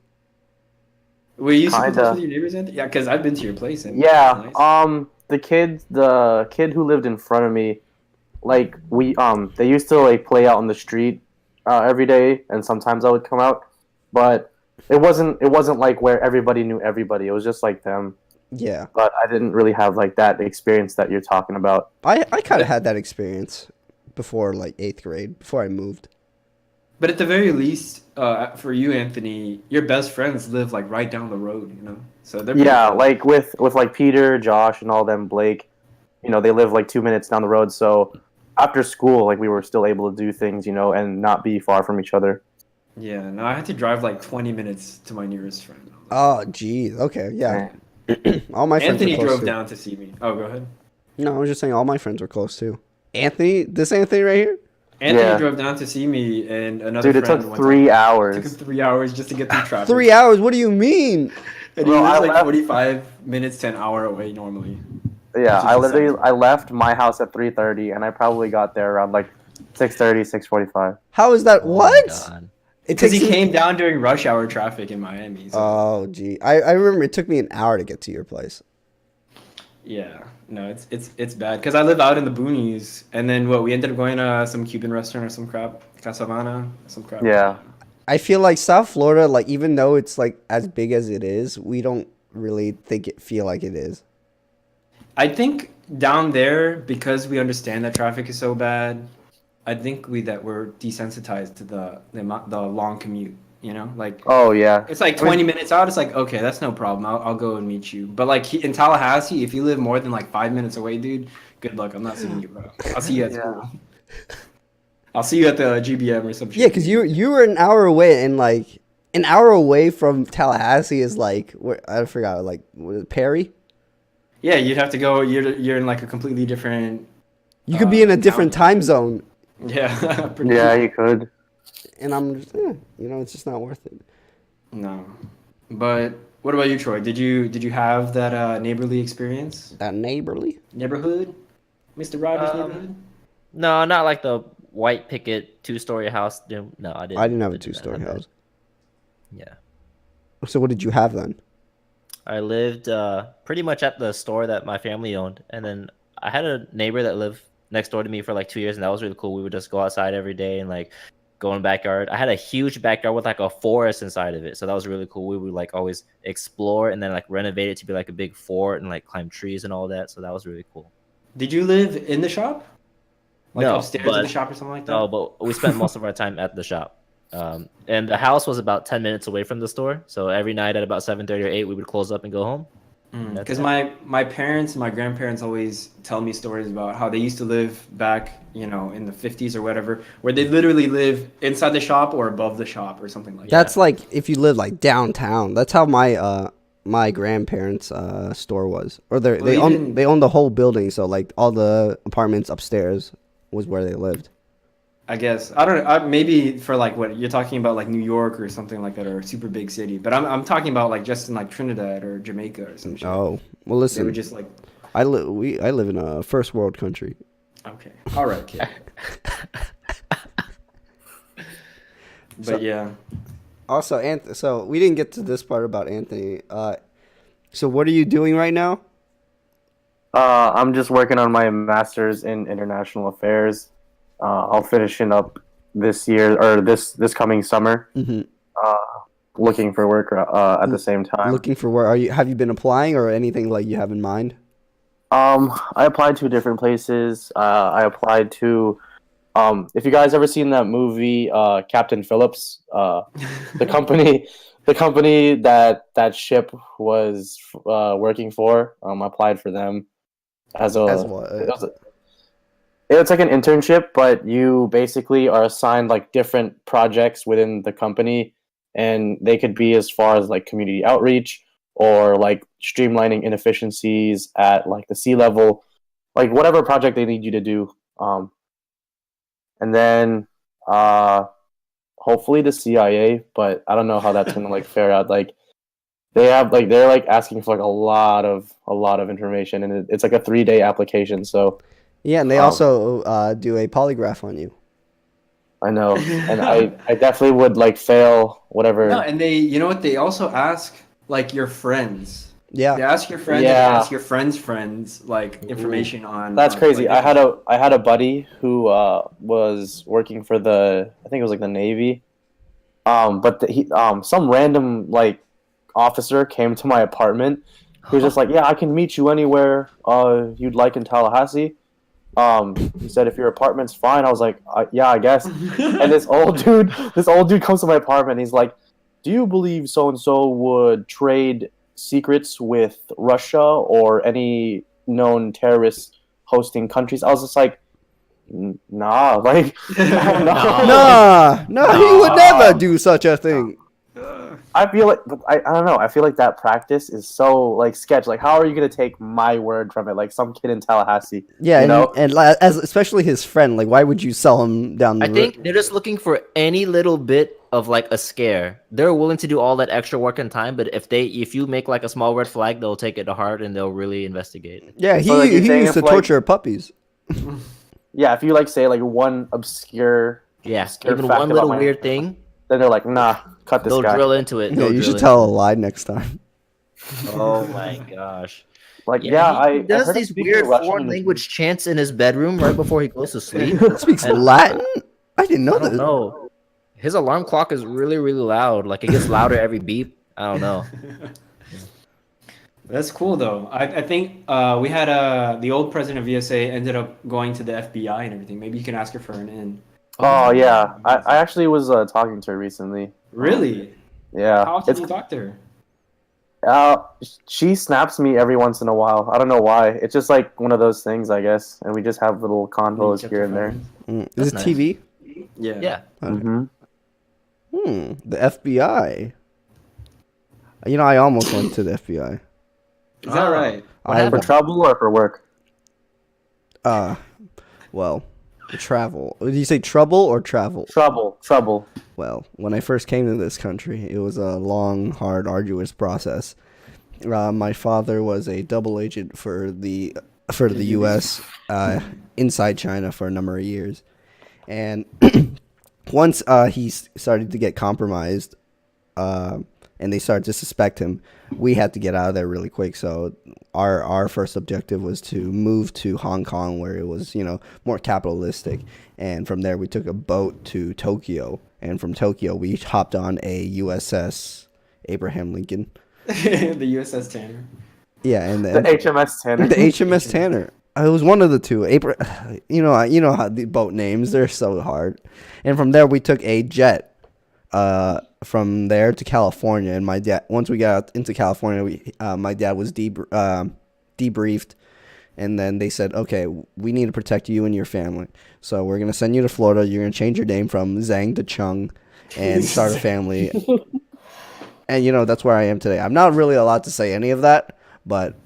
Were you super Kinda. close with your neighbors, Anthony? Yeah, because I've been to your place. And Yeah. it's nice. The kid who lived in front of me, like they used to like play out on the street every day, and sometimes I would come out, but it wasn't like where everybody knew everybody. It was just like them. Yeah. But I didn't really have like that experience that you're talking about. I kind of had that experience before like 8th grade, before I moved. But at the very least, for you, Anthony, your best friends live like right down the road, you know. So they're pretty Yeah, close. like with like Peter, Josh, and all them, Blake, you know, they live like 2 minutes down the road. So after school, like we were still able to do things, you know, and not be far from each other. Yeah, no, I had to drive like 20 minutes to my nearest friend. Oh, geez. Okay. Yeah. All my friends Anthony were close drove too. down to see me. Oh, go ahead. No, I was just saying all my friends were close too. Anthony, this Anthony right here. Anthony Yeah. drove down to see me and another Dude, it friend. took one 3 time. It took him hours. 3 hours just to get through traffic. 3 hours. What do you mean? And Bro, he I lives like left- 45 minutes to an hour away normally. Yeah, Which is I left my house at 3:30, and I probably got there around like 6:30, 6:45. How is that? Oh my What? God. It Because he takes came down during rush hour traffic in Miami. So. Oh, gee. I remember it took me an hour to get to your place. Yeah, no, it's bad because I live out in the boonies, and then what we ended up going to some Cuban restaurant or some crap, Casavana, some crap. Yeah. I feel like South Florida, like even though it's like as big as it is, we don't really feel like it is. I think down there because we understand that traffic is so bad, I think we're desensitized to the long commute. You know, like Oh yeah. it's like 20 minutes out. It's like okay, that's no problem. I'll go and meet you. But like in Tallahassee, if you live more than like 5 minutes away, dude, good luck. I'm not seeing you, bro. I'll see you at school. I'll see you at the GBM or some shit. Yeah, because you were an hour away, and like an hour away from Tallahassee is like where I forgot, like what is it, Perry. Yeah, you'd have to go. You're in like a completely different. You could be in a different town. time zone, Yeah. pretty Yeah, cool. you could. and I'm just, it's just not worth it. No, but what about you, Troy? Did you have that neighborly experience? That neighborly. Neighborhood, Mr. Rogers' Um, neighborhood. No, not like the white picket 2-story house. No, I didn't. I didn't have a do that. 2-story house. Yeah. So what did you have then? I lived pretty much at the store that my family owned, and then I had a neighbor that lived next door to me for like 2 years, and that was really cool. We would just go outside every day and like go in the backyard. I had a huge backyard with like a forest inside of it, so that was really cool. We would like always explore and then like renovate it to be like a big fort and like climb trees and all that. So that was really cool. Did you live in the shop? Like No, upstairs in but- the shop or something like that? No, but we spent most of our time at the shop. And the house was about 10 minutes away from the store, so every night at about 7:30 or 8 we would close up and go home. That's Because it. my parents and my grandparents always tell me stories about how they used to live back, you know, in the 50s or whatever, where they literally live inside the shop or above the shop or something like That's that. like if you live like downtown. That's how my grandparents' store was, or Well, they own the whole building. So like all the apartments upstairs was where they lived. I guess I don't know. Maybe for like what you're talking about, like New York or something like that, or a super big city. But I'm talking about like just in like Trinidad or Jamaica or some shit. Oh well, They would listen. just like I live in a first world country. Okay. All right, kid. But yeah. Also, so we didn't get to this part about Anthony. So what are you doing right now? I'm just working on my master's in international affairs. I'll finish it up this year or this coming summer. Mm-hmm. Looking for work at the same time. Looking for where have you been applying or anything like you have in mind? I applied to different places. I applied to if you guys ever seen that movie Captain Phillips, the company that ship was working for, I applied for them as what? it's like an internship, but you basically are assigned like different projects within the company, and they could be as far as like community outreach or like streamlining inefficiencies at like the sea level, like whatever project they need you to do. And then hopefully the CIA, but I don't know how that's gonna like fare out. Like they're like asking for like a lot of information, and it's like a 3-day application. So Yeah, and they also do a polygraph on you. I know, and I definitely would like fail whatever. No, and you know what? They also ask like your friends. Yeah. They ask your friends. Yeah. And they ask your friends like information on. That's crazy. Like, I had a buddy who was working for I think it was like the Navy. But he some random like officer came to my apartment. He was just like, "Yeah, I can meet you anywhere you'd like in Tallahassee." He said, "If your apartment's fine." I was like, "Yeah, I guess." And this old dude comes to my apartment. And he's like, "Do you believe so and so would trade secrets with Russia or any known terrorist hosting countries?" I was just like, "Nah, like, I don't know." No, he would never do such a thing. I feel like I don't know. I feel like that practice is so like sketch. Like, how are you gonna take my word from it? Like some kid in Tallahassee. Yeah, you know? and as especially his friend, like why would you sell him down the I think they're just looking for any little bit of like a scare. They're willing to do all that extra work and time, but if you make like a small red flag, they'll take it to heart and they'll really investigate. Yeah, So, like, he you're saying used to if, like- torture puppies. Yeah, if you like say like one obscure, Yeah, obscure even fact one about little my- weird thing, then they're like, "Nah, cut this they'll guy." drill into it. Yeah, They'll you should drill tell a lie next time. into it. Oh my gosh. Like, Yeah, yeah, he I does heard him these speaking weird Russian foreign in his- language chants in his bedroom right before he goes to sleep. Speaks And Latin? I didn't know I don't that. know. His alarm clock is really, really loud. Like it gets louder every beep. I don't know. That's cool though. I think we had the old president of VSA ended up going to the FBI and everything. Maybe you can ask her for an in. Oh yeah, I actually was talking to her recently. Really? Yeah, How often do you talk to her? She snaps me every once in a while. I don't know why. It's just like one of those things, I guess. And we just have little convos here and there. Is it That's TV? Yeah. Yeah. Mm-hmm. The FBI. You know, I almost went to the FBI. Is that right? For trouble or for work? Well, travel. Did you say trouble or travel? Trouble. Well, when I first came to this country, it was a long, hard, arduous process. My father was a double agent for the U.S. Inside China for a number of years, and once he started to get compromised, and they started to suspect him, we had to get out of there really quick. So our first objective was to move to Hong Kong, where it was, you know, more capitalistic. And from there, we took a boat to Tokyo. And from Tokyo, we hopped on a USS Abraham Lincoln. The USS Tanner. Yeah, and The then HMS Tanner. the HMS Tanner. It was one of the two. You know how the boat names, they're so hard. And from there, we took a jet. From there to California, and my dad. Once we got into California, my dad was debriefed, and then they said, "Okay, we need to protect you and your family, so we're gonna send you to Florida. You're gonna change your name from Zhang to Chung, and start a family." And you know that's where I am today. I'm not really allowed to say any of that, but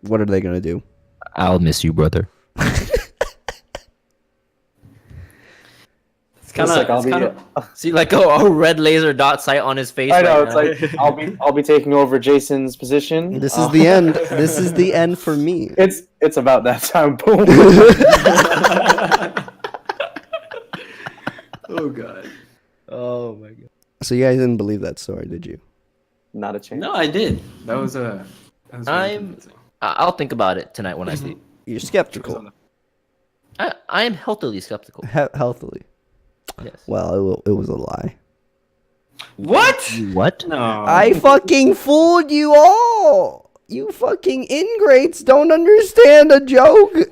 what are they gonna do? I'll miss you, brother. It's kind like I'll of be. kind of. See, like a red laser dot sight on his face. I know. right It's now. like I'll be taking over Jason's position. This is the end. This is the end for me. It's about that time. Boom. Oh god. Oh my god. So you guys didn't believe that story, did you? Not a chance. No, I did. That was a. That was really I'm- convincing. I'll think about it tonight when I sleep. You're skeptical. I am healthily skeptical. Healthily. Yes. Well, it was a lie. What? What? No. I fucking fooled you all. You fucking ingrates don't understand a joke. You're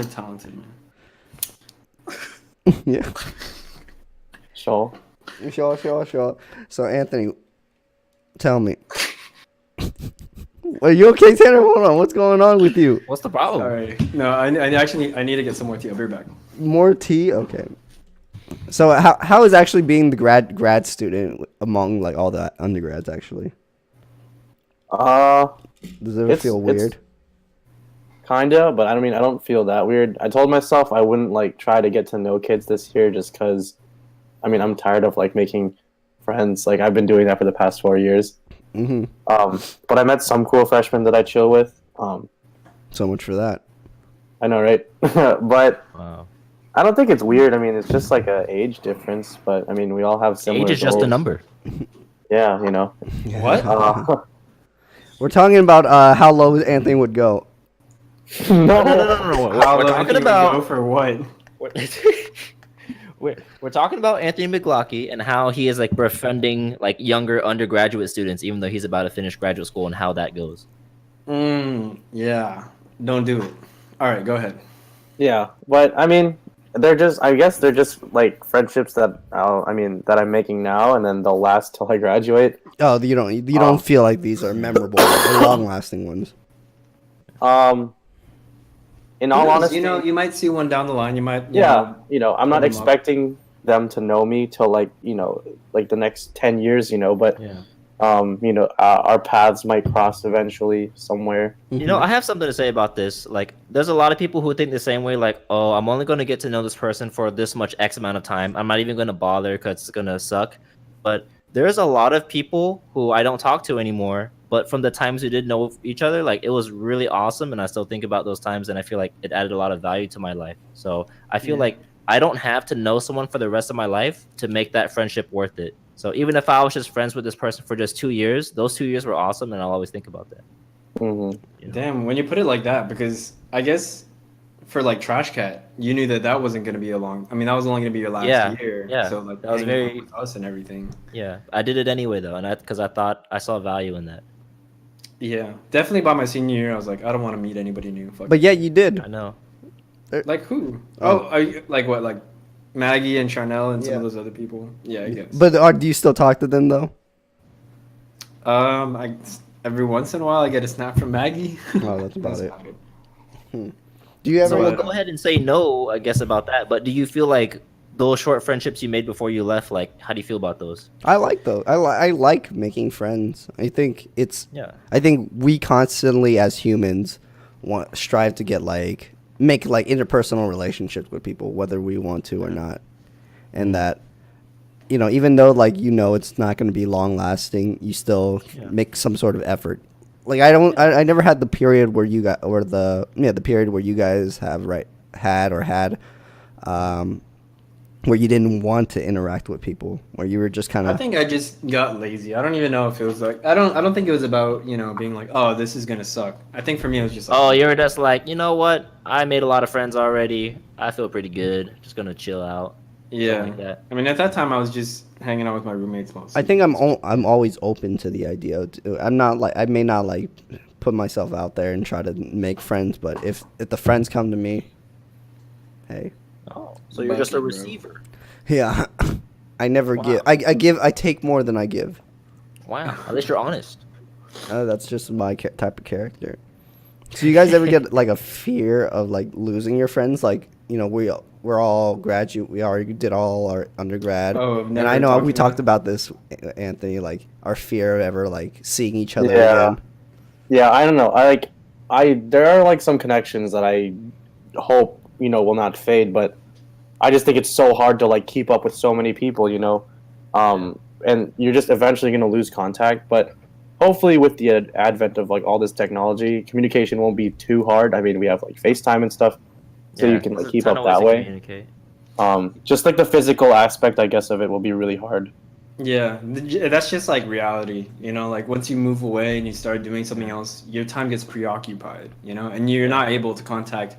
talented, man. Yeah. Sure. Sure. So Anthony, tell me. Are you okay, Tanner? Hold on. What's going on with you? What's the problem? All right. No, I actually I need to get some more tea. I'll be right back. More tea? Okay. So how is actually being the grad student among like all the undergrads actually? Does it ever It's- feel it's- weird? Kinda, but I mean, I don't feel that weird. I told myself I wouldn't like try to get to know kids this year, just because. I mean, I'm tired of like making friends. Like I've been doing that for the past 4 years. Mm-hmm. But I met some cool freshmen that I chill with. So much for that. I know, right? But Wow. I don't think it's weird. I mean, it's just like a age difference. But I mean, we all have similar. Age is just a goals. number. Yeah, you know. What? We're talking about how low Anthony would go. No. No. How We're low talking can you about go for what? we're talking about Anthony McGlocky and how he is like befriending like younger undergraduate students, even though he's about to finish graduate school, and how that goes. Yeah. Don't do it. All right, go ahead. Yeah, but I mean, I guess they're just like friendships that that I'm making now, and then they'll last till I graduate. Oh, you don't feel like these are memorable or long-lasting ones. In all honesty, you might see one down the line. You might. yeah, I'm not them up. expecting them to know me till like the next 10 years, but Yeah. our paths might cross eventually somewhere. You know, I have something to say about this. Like, there's a lot of people who think the same way. Like, oh, I'm only going to get to know this person for this much X amount of time. I'm not even going to bother because it's going to suck. But there's a lot of people who I don't talk to anymore. But from the times we did know each other, like, it was really awesome. And I still think about those times. And I feel like it added a lot of value to my life. So I feel like I don't have to know someone for the rest of my life to make that friendship worth it. So even if I was just friends with this person for just 2 years, those 2 years were awesome. And I'll always think about that. Hmm. You know? Damn, when you put it like that, because I guess for like Trash Cat, you knew that wasn't going to be that was only going to be your last year. Yeah. So like That was hanging out very- with us and everything. Yeah, I did it anyway though, and because I thought I saw value in that. Yeah, definitely by my senior year, I was like, I don't want to meet anybody new. Fuck But yeah, you did. I know. like who? Oh. Oh, are you, like what? Like Maggie and Charnel and some Yeah. of those other people. Yeah, I guess. But do you still talk to them though? Every once in a while, I get a snap from Maggie. Oh, that's about it. Do you ever? So we'll But- go ahead and say no, I guess, about that. But do you feel like those short friendships you made before you left, like, how do you feel about those? I like those. I like making friends. I think Yeah. I think we constantly as humans strive to make interpersonal relationships with people, whether we want to or not, and that even though it's not going to be long lasting, you still make some sort of effort. Like I never had the period where you got the period where you guys had where you didn't want to interact with people, where you were just kind I of. think I just got lazy. I don't even know if it was like I don't think it was about being like, oh, this is gonna suck. I think for me it was just like, Oh, you're just like, you know what? I made a lot of friends already. I feel pretty good. Just gonna chill out. yeah. Something like that. I mean, at that time I was just hanging out with my roommates mostly. I think I'm always open to the idea. I'm not like I may not like put myself out there and try to make friends, but if the friends come to me, hey, Oh, so you're Bucket, just a bro. receiver. yeah, I never Wow. give. I take more than I give. Wow. At least you're honest. That's just my type of character. So you guys ever get like a fear of like losing your friends? Like we're all graduate. We already did all our undergrad. Oh, I've and never I know talked we about talked about this, Anthony. Like our fear of ever like seeing each other Yeah. again. Yeah, I don't know. There are like some connections that I hope will not fade, but I just think it's so hard to like keep up with so many people, you know, and you're just eventually going to lose contact. But hopefully, with the advent of like all this technology, communication won't be too hard. I mean, we have like FaceTime and stuff, so you can like There's a keep ton up of ways that to way. communicate. Just like the physical aspect, I guess, of it will be really hard. Yeah, that's just like reality, you know, like once you move away and you start doing something else, your time gets preoccupied, you know, and you're not able to contact,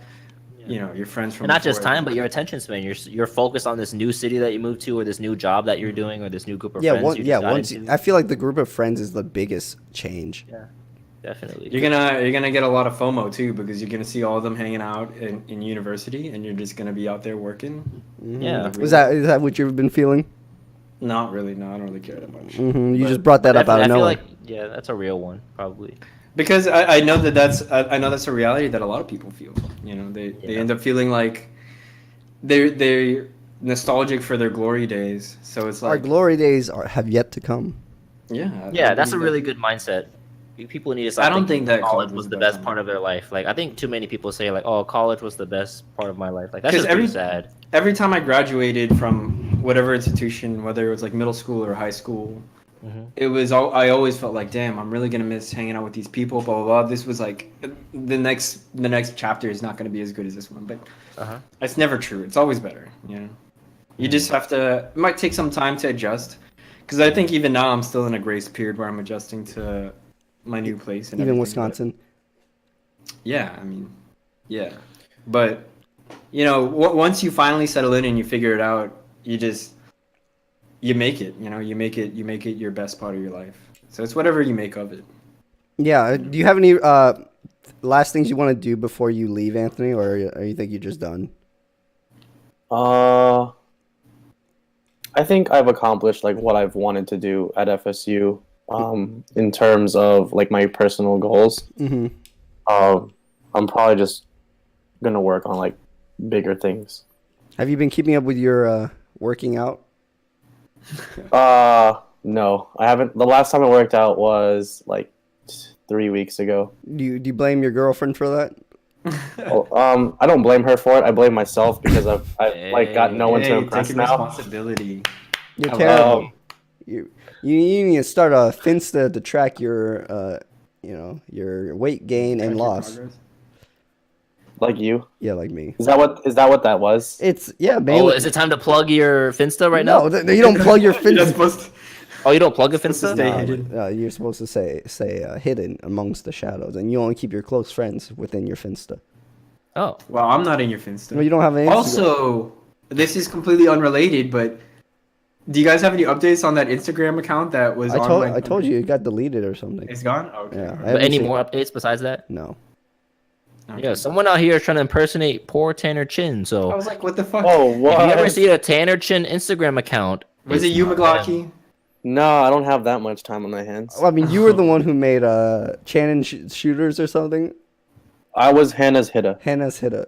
you know, your friends from And not just before. time, but your attention span. You're focused on this new city that you moved to, or this new job that you're doing, or this new group of Yeah, friends you just got once into. I feel like the group of friends is the biggest change. Yeah, definitely. You're gonna get a lot of FOMO too because you're gonna see all of them hanging out in university and you're just gonna be out there working. Yeah. Is that what you've been feeling? Not really, no, I don't really care that much. You But- just brought that up out Definitely, of I feel nowhere. like that's a real one, probably. Because I know I know that's a reality that a lot of people feel. You know, they Yeah. end up feeling like they're nostalgic for their glory days. So it's Our like glory days have yet to come. yeah, Yeah, that's a believe really that. good mindset. People need to stop I don't thinking think that college college was is the the best best time. part of their life. Like, I think too many people say like, "Oh, college was the best part of my life." Like, that's 'Cause just pretty sad. Every time I graduated from whatever institution, whether it was like middle school or high school, it was all I always felt like, damn, I'm really gonna miss hanging out with these people. Blah blah blah. This was like the next chapter is not gonna be as good as this one, but it's never true. It's always better. You know, you just have to. It might take some time to adjust, because I think even now I'm still in a grace period where I'm adjusting to my new place and Even everything, Wisconsin. but yeah, I mean, yeah, but you know, once you finally settle in and you figure it out, you make it. You know, you make it your best part of your life. So it's whatever you make of it. Yeah. Do you have any last things you want to do before you leave, Anthony, or you think you're just done? I think I've accomplished like what I've wanted to do at FSU in terms of like my personal goals. Mm-hmm. I'm probably just gonna work on like bigger things. Have you been keeping up with your working out? No, I haven't. The last time I worked out was like 3 weeks ago. Do you blame your girlfriend for that? I don't blame her for it. I blame myself because I've like got no one to Hey, impress taking now. responsibility. You're Hello. terrible. You need to start a Finsta to track your your weight gain and Track your loss. progress. Like you. Yeah, like me. Is that what that was? It's yeah, Oh, mainly. is it time to plug your Finsta right no, now? you don't plug your You're not Finsta. supposed to- Oh, you don't plug a Supposed to Finsta? stay No, hidden. you're supposed to say hidden amongst the shadows, and you only keep your close friends within your Finsta. Oh, Well, I'm not in your Finsta. No, you don't have an Instagram. Also, this is completely unrelated, but do you guys have any updates on that Instagram account that was on I told you it got deleted or something. It's gone? Okay. Yeah, I but haven't any seen- more updates besides that? No. Okay. Yeah, someone out here is trying to impersonate poor Tanner Chin. I So was like, what the fuck? Oh, if you ever what? see a Tanner Chin Instagram account, Was it it's you, not McGlocky? them. No, I don't have that much time on my hands. Well, I mean, you were the one who made Channon shooters or something. I was Hannah's Hitta. Hannah's hit it.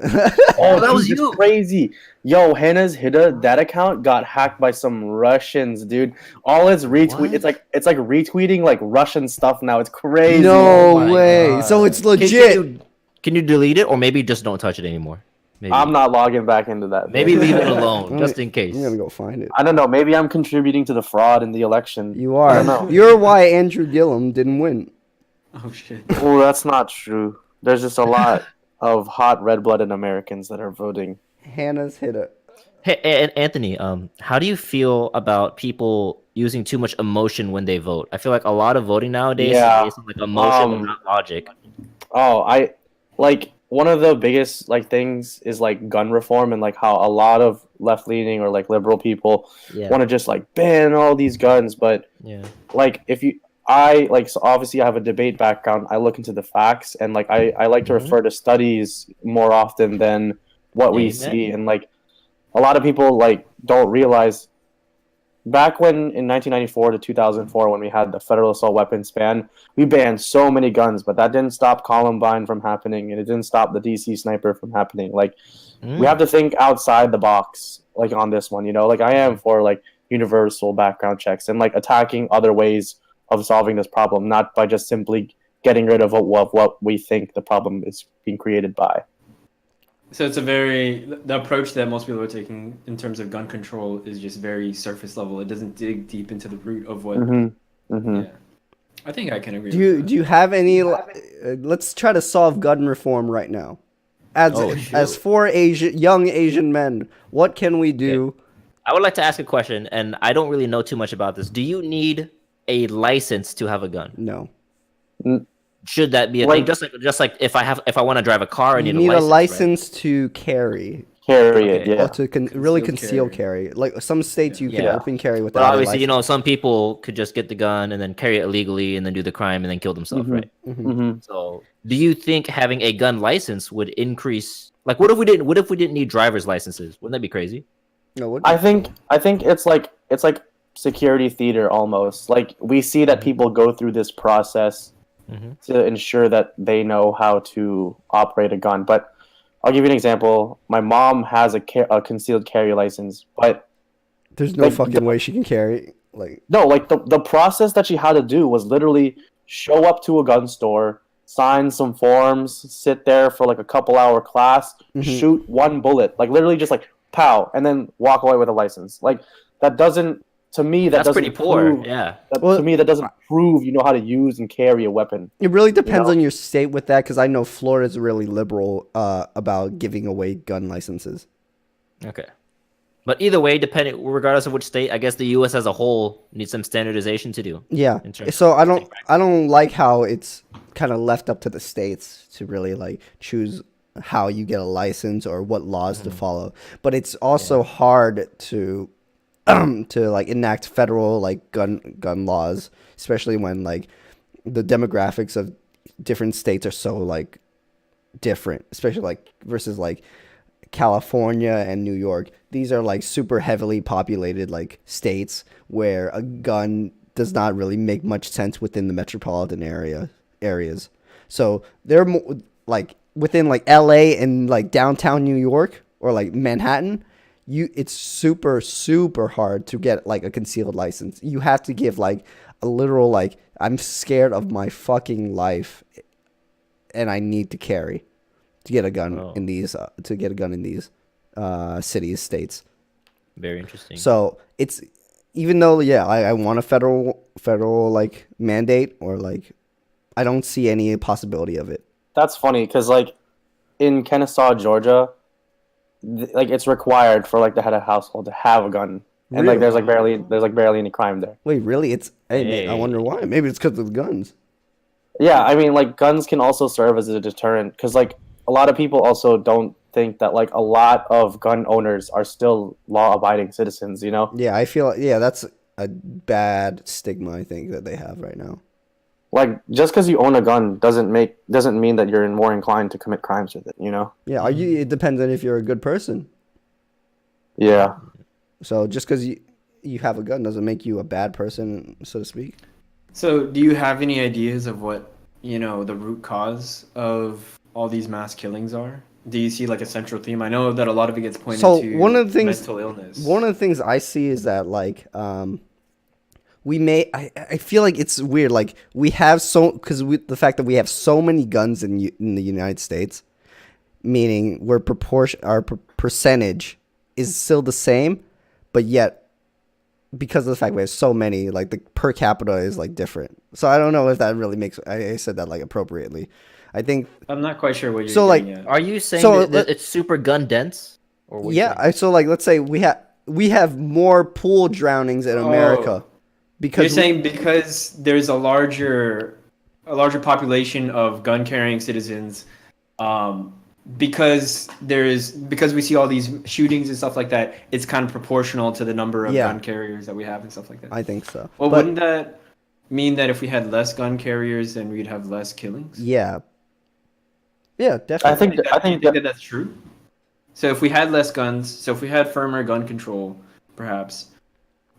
Oh, that was dude, you. it's crazy. Yo, Hannah's Hitta, that account got hacked by some Russians, dude. All it's retweet. What? It's like retweeting like Russian stuff now. It's crazy. No my way. God. So it's Can- legit. Can you delete it, or maybe just don't touch it anymore? Maybe. I'm not logging back into that. Maybe leave it alone, I'm just gonna- in case. I'm gonna go find it. I don't know. Maybe I'm contributing to the fraud in the election. You I are. don't know. You're why Andrew Gillum didn't win. Oh, shit. Oh, that's not true. There's just a lot of hot red-blooded Americans that are voting. Hannah's hit it. Hey, Anthony, how do you feel about people using too much emotion when they vote? I feel like a lot of voting nowadays Yeah. is based on like emotion and Um, not logic. Oh, I like one of the biggest like things is like gun reform and like how a lot of left-leaning or like liberal people Yeah, want to just like ban all these guns, but yeah, like if you I like so obviously I have a debate background. I look into the facts and like I like to Mhm. refer to studies more often than what we Amen. see, and like a lot of people like don't realize back when in 1994 to 2004 when we had the federal assault weapons ban, we banned so many guns, but that didn't stop Columbine from happening and it didn't stop the DC sniper from happening. Like we have to think outside the box like on this one, you know? Like I am for like universal background checks and like attacking other ways of solving this problem, not by just simply getting rid of what we think the problem is being created by. So it's the approach that most people are taking in terms of gun control is just very surface level. It doesn't dig deep into the root of what. Yeah, I think I can agree. Do you have any? Let's try to solve gun reform right now. Oh, As shoot. four young Asian men, what can we do? I would like to ask a question, and I don't really know too much about this. Do you need a license to have a gun? No, Should that be a Like- thing? Just like if I want to drive a car, I you need, need a a license. license to carry. Carry it, Okay. yeah. Or to really Conceal conceal carry. Like some states, you can Yeah. open carry But without. obviously, a license. some people could just get the gun and then carry it illegally and then do the crime and then kill themselves, right? So, do you think having a gun license would increase? Like, what if we didn't? What if we didn't need driver's licenses? Wouldn't that be crazy? No, what? I think it's like security theater almost. Like we see that people go through this process to ensure that they know how to operate a gun. But I'll give you an example. My mom has a concealed carry license, but There's no like, fucking way she can carry. Like, no, like the process that she had to do was literally show up to a gun store, sign some forms, sit there for like a couple-hour class, shoot one bullet, like literally just like pow, and then walk away with a license. Like that doesn't, to me, That's doesn't pretty poor. prove- Yeah. Well- to me, that doesn't prove you know how to use and carry a weapon. it really depends know? on your state with that, because I know Florida's really liberal about giving away gun licenses. Okay. But either way, regardless of which state, I guess the U.S. as a whole needs some standardization to do. Yeah. In terms So of I don't like how it's kind of left up to the states to really like choose how you get a license or what laws to follow. But it's also hard to like enact federal like gun laws, especially when like the demographics of different states are so like different, especially like versus like California and New York. These are like super heavily populated like states where a gun does not really make much sense within the metropolitan areas. So they're more like within like LA and like downtown New York or like Manhattan, it's super hard to get like a concealed license. You have to give like a literal like I'm scared of my fucking life and I need to carry to get a gun in these cities, states. Very interesting. So it's even though I want a federal like mandate or like I don't see any possibility of it. That's funny because like in Kennesaw, Georgia, like it's required for like the head of household to have a gun, and like there's barely any crime there. Wait, really? Hey. I wonder why. Maybe it's because of the guns. Yeah, I mean, like guns can also serve as a deterrent because like a lot of people also don't think that like a lot of gun owners are still law-abiding citizens. You know? Yeah, I feel that's a bad stigma I think that they have right now. Like just because you own a gun doesn't mean that you're more inclined to commit crimes with it. You know? Yeah, it depends on if you're a good person. Yeah. So just because you have a gun doesn't make you a bad person, so to speak. So, do you have any ideas of what, the root cause of all these mass killings are? Do you see like a central theme? I know that a lot of it gets pointed to one of the things, mental illness. One of the things I see is that like I feel like it's weird. Like we have the fact that we have so many guns in the United States, meaning our percentage is still the same, but yet because of the fact we have so many, like the per capita is like different. So I don't know if that really makes. I said that like appropriately. I think I'm not quite sure what you're so. Like, getting at. Are you saying So, that it's super gun dense? Or what are you saying? so like let's say we have more pool drownings in America because You're saying because there's a larger population of gun carrying citizens, because we see all these shootings and stuff like that, it's kind of proportional to the number of gun carriers that we have and stuff like that. I think so. Well, But- wouldn't that mean that if we had less gun carriers, then we'd have less killings? Yeah, definitely. I think that that's true. So if we had less guns, if we had firmer gun control, perhaps,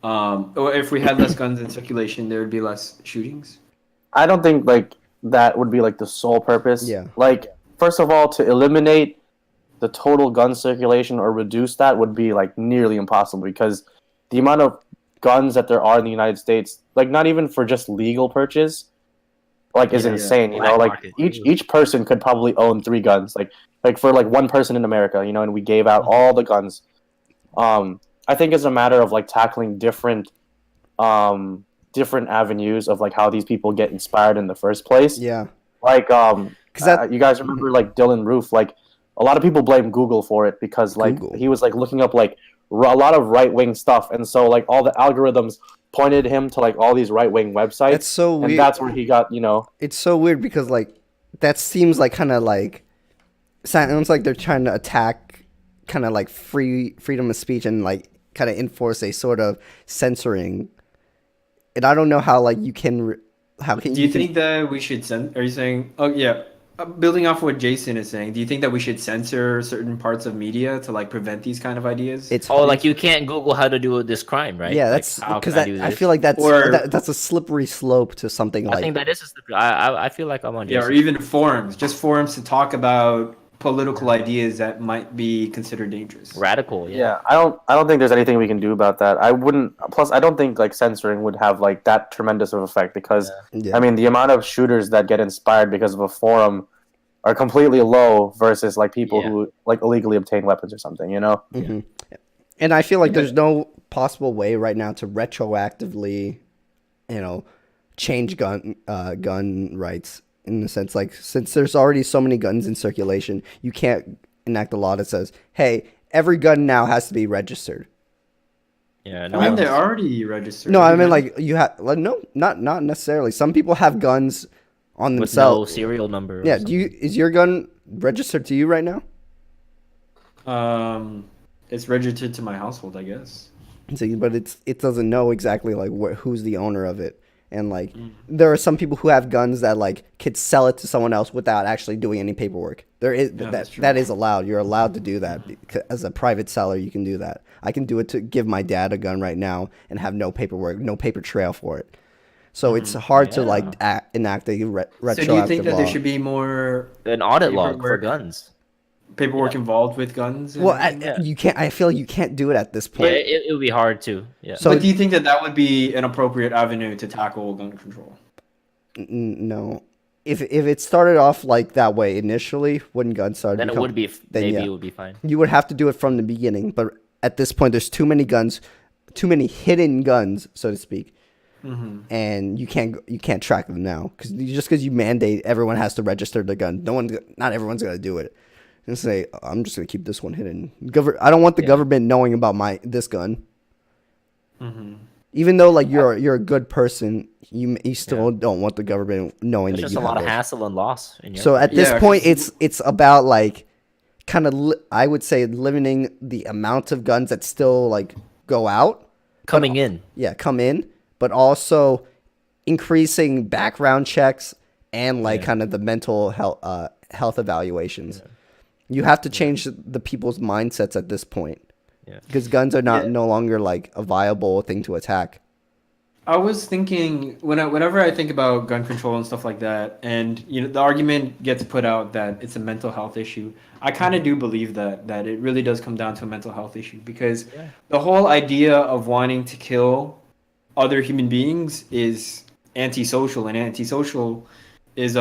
or if we had less guns in circulation, there would be less shootings. I don't think like that would be like the sole purpose. Yeah. Like first of all, to eliminate the total gun circulation or reduce that would be like nearly impossible because the amount of guns that there are in the United States, like not even for just legal purchase, like is Yeah, insane. You black know, like market. each person could probably own 3 guns, like for like one person in America. You know, and we gave out all the guns. I think it's a matter of like tackling different avenues of like how these people get inspired in the first place. Yeah, Like because that you guys remember like Dylan Roof? Like a lot of people blame Google for it because like Google. he was like looking up like a lot of right wing stuff, and so like all the algorithms pointed him to like all these right wing websites. That's so and weird. that's where he got It's so weird because like that seems like kind of like sounds like they're trying to attack kind of like freedom of speech and like kind of enforce a sort of censoring. And I don't know how like you can how can Do you think that we should are you saying? Oh yeah, building off what Jason is saying, do you think that we should censor certain parts of media to like prevent these kind of ideas? it's Oh, like you can't Google how to do this crime, right? yeah, Like, that's how because can I do I this? feel like Or- that's a slippery slope to something I like think that is just I feel like I'm on Yeah, or Jason. even forums, just forums to talk about political ideas that might be considered dangerous. Radical, yeah. Yeah, I don't think there's anything we can do about that. I wouldn't. Plus, I don't think like censoring would have like that tremendous of effect because yeah. I mean the amount of shooters that get inspired because of a forum are completely low versus like people Yeah. who like illegally obtain weapons or something. You know? hmm And I feel like there's no possible way right now to retroactively, change gun rights in the sense like since there's already so many guns in circulation, you can't enact a law that says, "Hey, every gun now has to be registered." Yeah, I mean, they're already registered. No, I mean like you have like no, not necessarily. Some people have guns on with no themselves. serial number. or Yeah, something. is your gun registered to you right now? It's registered to my household, I guess. See, but it doesn't know exactly like who's the owner of it, and like there are some people who have guns that like could sell it to someone else without actually doing any paperwork. There is that's true. that is allowed. You're allowed to do that as a private seller. You can do that. I can do it to give my dad a gun right now and have no paperwork, no paper trail for it. So it's hard to like enact a retroactive So do you think that law. there should be more An audit log for Paperwork. guns. paperwork involved with guns? and Well, everything? you can't. I feel like you can't do it at this Yeah, point. it would be hard too. Yeah. So But do you think that that would be an appropriate avenue to tackle gun control? no, if it started off like that way initially, when guns started, then it become- would be then maybe yeah. it would be fine. You would have to do it from the beginning, but at this point, there's too many guns, too many hidden guns, so to speak, and you can't track them now because you mandate everyone has to register the gun. Not everyone's gonna do it. And say I'm just gonna keep this one hidden. I don't want the government knowing about this gun. Even though like you're a good person, you still don't want the government knowing It's that just you a lot have of it. hassle and loss. In your So at this Yeah, point, 'cause- it's about like kind of I would say limiting the amount of guns that still like go out, coming in. come in, but also increasing background checks and like kind of the mental health evaluations. You have to change the people's mindsets at this point. Yeah. Because guns are no longer like a viable thing to attack. I was thinking whenever I think about gun control and stuff like that, and the argument gets put out that it's a mental health issue. I kind of do believe that it really does come down to a mental health issue because the whole idea of wanting to kill other human beings is antisocial, and antisocial is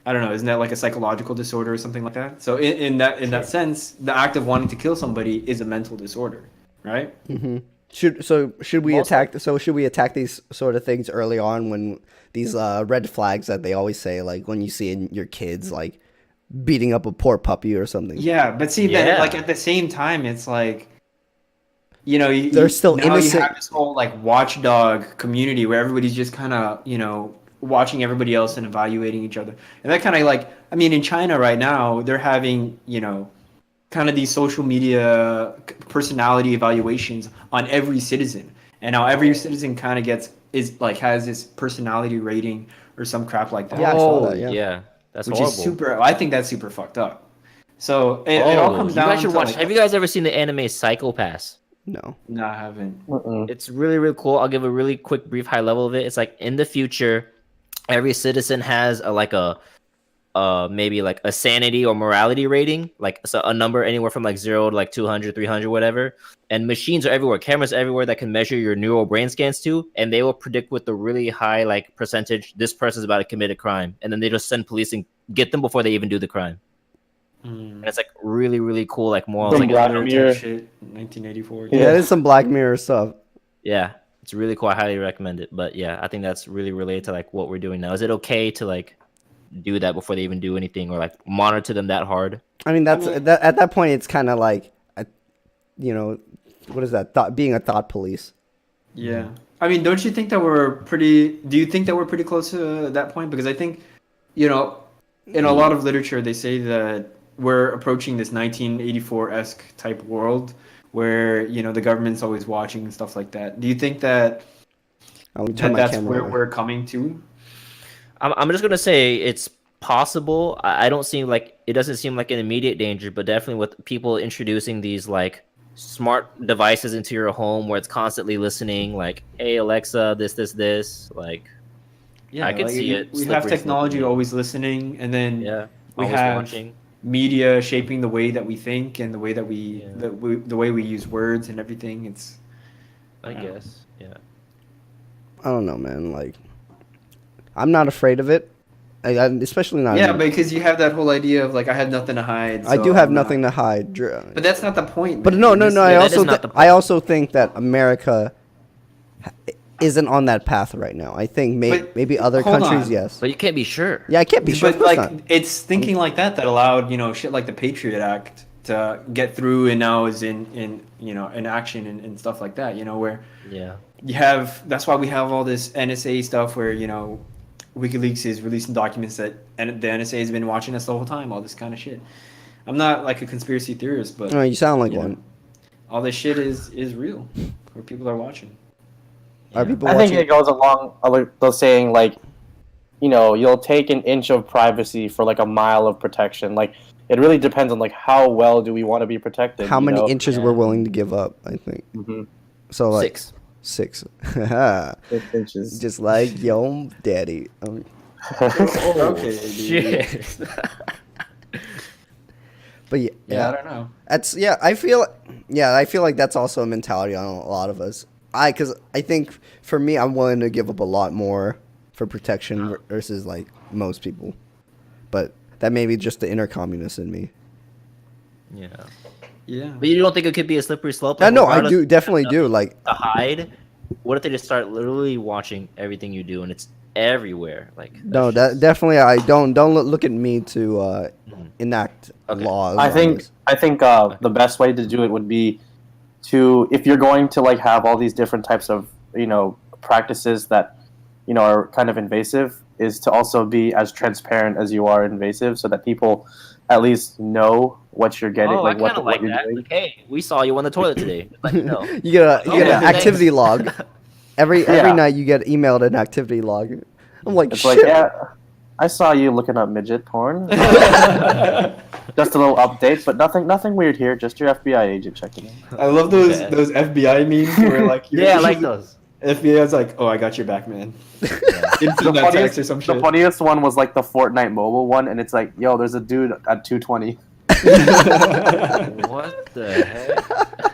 I don't know, isn't that like a psychological disorder or something like that? So in that sense, the act of wanting to kill somebody is a mental disorder, right? Should we attack these sort of things early on when these red flags that they always say, like when you see in your kids like beating up a poor puppy or something? Yeah, but see that like at the same time, it's like They're still now innocent. You have this whole like watchdog community where everybody's just kind of watching everybody else and evaluating each other, and that kind of like in China right now they're having kind of these social media personality evaluations on every citizen, and now every citizen kind of has this personality rating or some crap like that. Yeah, I saw that, yeah. yeah. That's which horrible. is super. I think that's super fucked up. So it all comes you down guys should to watch. like, Have you guys ever seen the anime Psycho-Pass? No. No, I haven't. It's really, really cool. I'll give a really quick, brief, high level of it. It's like in the future, every citizen has a maybe like a sanity or morality rating, like so a number anywhere from like 0 to like 200, 300, whatever. And machines are everywhere, cameras everywhere that can measure your neural brain scans too, and they will predict with a really high like percentage this person's about to commit a crime, and then they just send police and get them before they even do the crime. And it's like really, really cool, like more Some like Black Mirror. shit, 1984. Yeah, there's some Black Mirror stuff. yeah, it's really cool. I highly recommend it. But yeah, I think that's really related to like what we're doing now. Is it okay to like do that before they even do anything, or like monitor them that hard? I mean, that at that point, it's kind of like, you know, what is that? Being a thought police. Yeah. I mean, don't you think that we're pretty? Do you think that we're pretty close to that point? Because I think, you know, in a lot of literature, they say that we're approaching this 1984-esque type world where, you know, the government's always watching and stuff like that. Do you think that, that's where we're coming to? I'm just gonna say it's possible. I don't seem like it doesn't seem like an immediate danger, but definitely with people introducing these like smart devices into your home where it's constantly listening, like, hey Alexa, this, like, Yeah, I could see it. We have technology slippery. always listening, and then Yeah, we always have watching. media shaping the way that we think and the way that Yeah. the way we use words and everything. It's I guess, yeah. I don't know, man. Like, I'm not afraid of it. Especially not. yeah, because you have that whole idea of like I have nothing to hide. I so do have I'm not- nothing to hide. But that's not the point. But man. no. This- I that also is not the I point. also think that America isn't on that path right now. I think But maybe other hold countries, on. yes. But you can't be sure. Yeah, I can't be sure. But Of course like not. it's thinking like that allowed, you know, shit like the Patriot Act to get through and now is in you know in action and stuff like that, you know, where Yeah. you have that's why we have all this NSA stuff where, you know, WikiLeaks is releasing documents that and the NSA has been watching us the whole time, all this kind of shit. I'm not like a conspiracy theorist, but Oh, you sound like you know, one. all this shit is real, where people are watching. Are people I watching? think it goes along the saying like, you know, you'll take an inch of privacy for like a mile of protection. Like it really depends on like how well do we want to be protected. How you many know? inches Yeah. we're willing to give up? I think Mhm. so. Like 6. 6. 6 inches. Just like yo, daddy. Okay, Shit. But yeah, Yeah, I don't know. that's I feel like that's also a mentality on a lot of us. Because I think for me, I'm willing to give up a lot more for protection versus like most people. But that may be just the inner communist in me. Yeah. Yeah. But you don't think it could be a slippery slope? No, I regardless do definitely do. Like, to hide. What if they just start literally watching everything you do and it's everywhere? Like no, that's that definitely I don't look at me to enact Okay. laws. I on think this. the best way to do it would be to, if you're going to like have all these different types of, you know, practices that, you know, are kind of invasive, is to also be as transparent as you are invasive, so that people at least know what you're getting, Oh, like I what, kind of what like you're that. doing. Like, hey, we saw you on the toilet today. Just let you know. you get Oh, an yeah, activity thanks. log. Every Yeah. night you get emailed an activity log. I'm like, It's shit. like, yeah, I saw you looking up midget porn. Just a little update, but nothing weird here. Just your FBI agent checking in. I love those Okay. those FBI memes where like Yeah, I like those. FBI's like, oh, I got your back, man. Didn't see that text or some The shit. funniest one was like the Fortnite mobile one, and it's like, yo, there's a dude at 220. What the heck?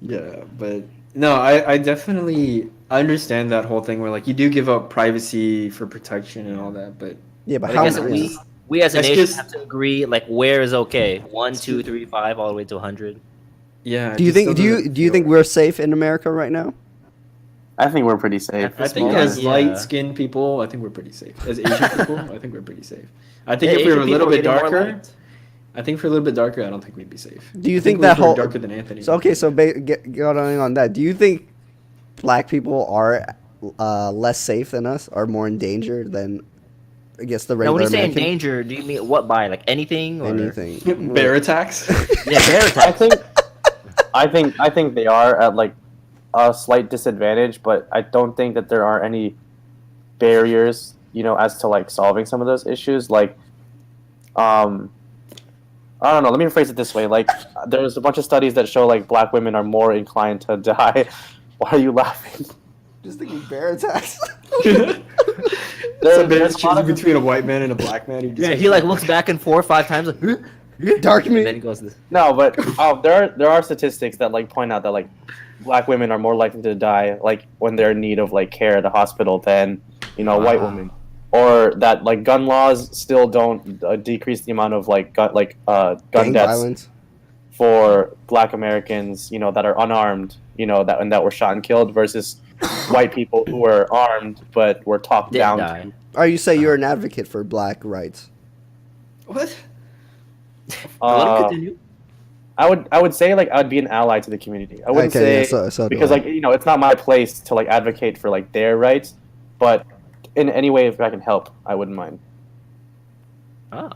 Yeah, but no, I definitely understand that whole thing where like you do give up privacy for protection and all that, but Yeah, but But how? I guess we as a That's nation just- have to agree like where is okay. 1, 2, 3, 5, all the way to 100. yeah. it Do you just think? doesn't Do you think feel- we're safe in America right now? I think we're pretty safe. I think moment, as yeah. light-skinned people, I think we're pretty safe. As Asian people, I think we're pretty safe. I think Hey, if we were a Asian little people bit are getting more darker, light. I think if we're a little bit darker, I don't think we'd be safe. Do you I think we that were whole? darker than Anthony? So okay, so going on that, do you think black people are less safe than us, are more in danger than, I guess, the Now, regular when you say in American? danger, do you mean what by? Like anything? Or? Anything. Bear attacks. Yeah, bear I attacks. I think they are at like a slight disadvantage, but I don't think that there are any barriers, you know, as to like solving some of those issues. Like, I don't know. Let me rephrase it this way. Like, there's a bunch of studies that show like black women are more inclined to die. Why are you laughing? Just thinking bear attacks. So Bear's choosing between a white man and a black man. Yeah, he like looks back and 4 or 5 times like, Dark and then meat. he goes this. No, but there are statistics that like point out that like black women are more likely to die like when they're in need of like care at the hospital than white women, or that like gun laws still don't decrease the amount of like gun Gang deaths violence. for black Americans that are unarmed that were shot and killed versus white people who were armed but were talked Didn't down die. to. Or you say you're an advocate for black rights? What? Let him Uh, continue. I would say like I would be an ally to the community. I wouldn't say so do because I. like it's not my place to like advocate for like their rights, but in any way if I can help, I wouldn't mind. Ah,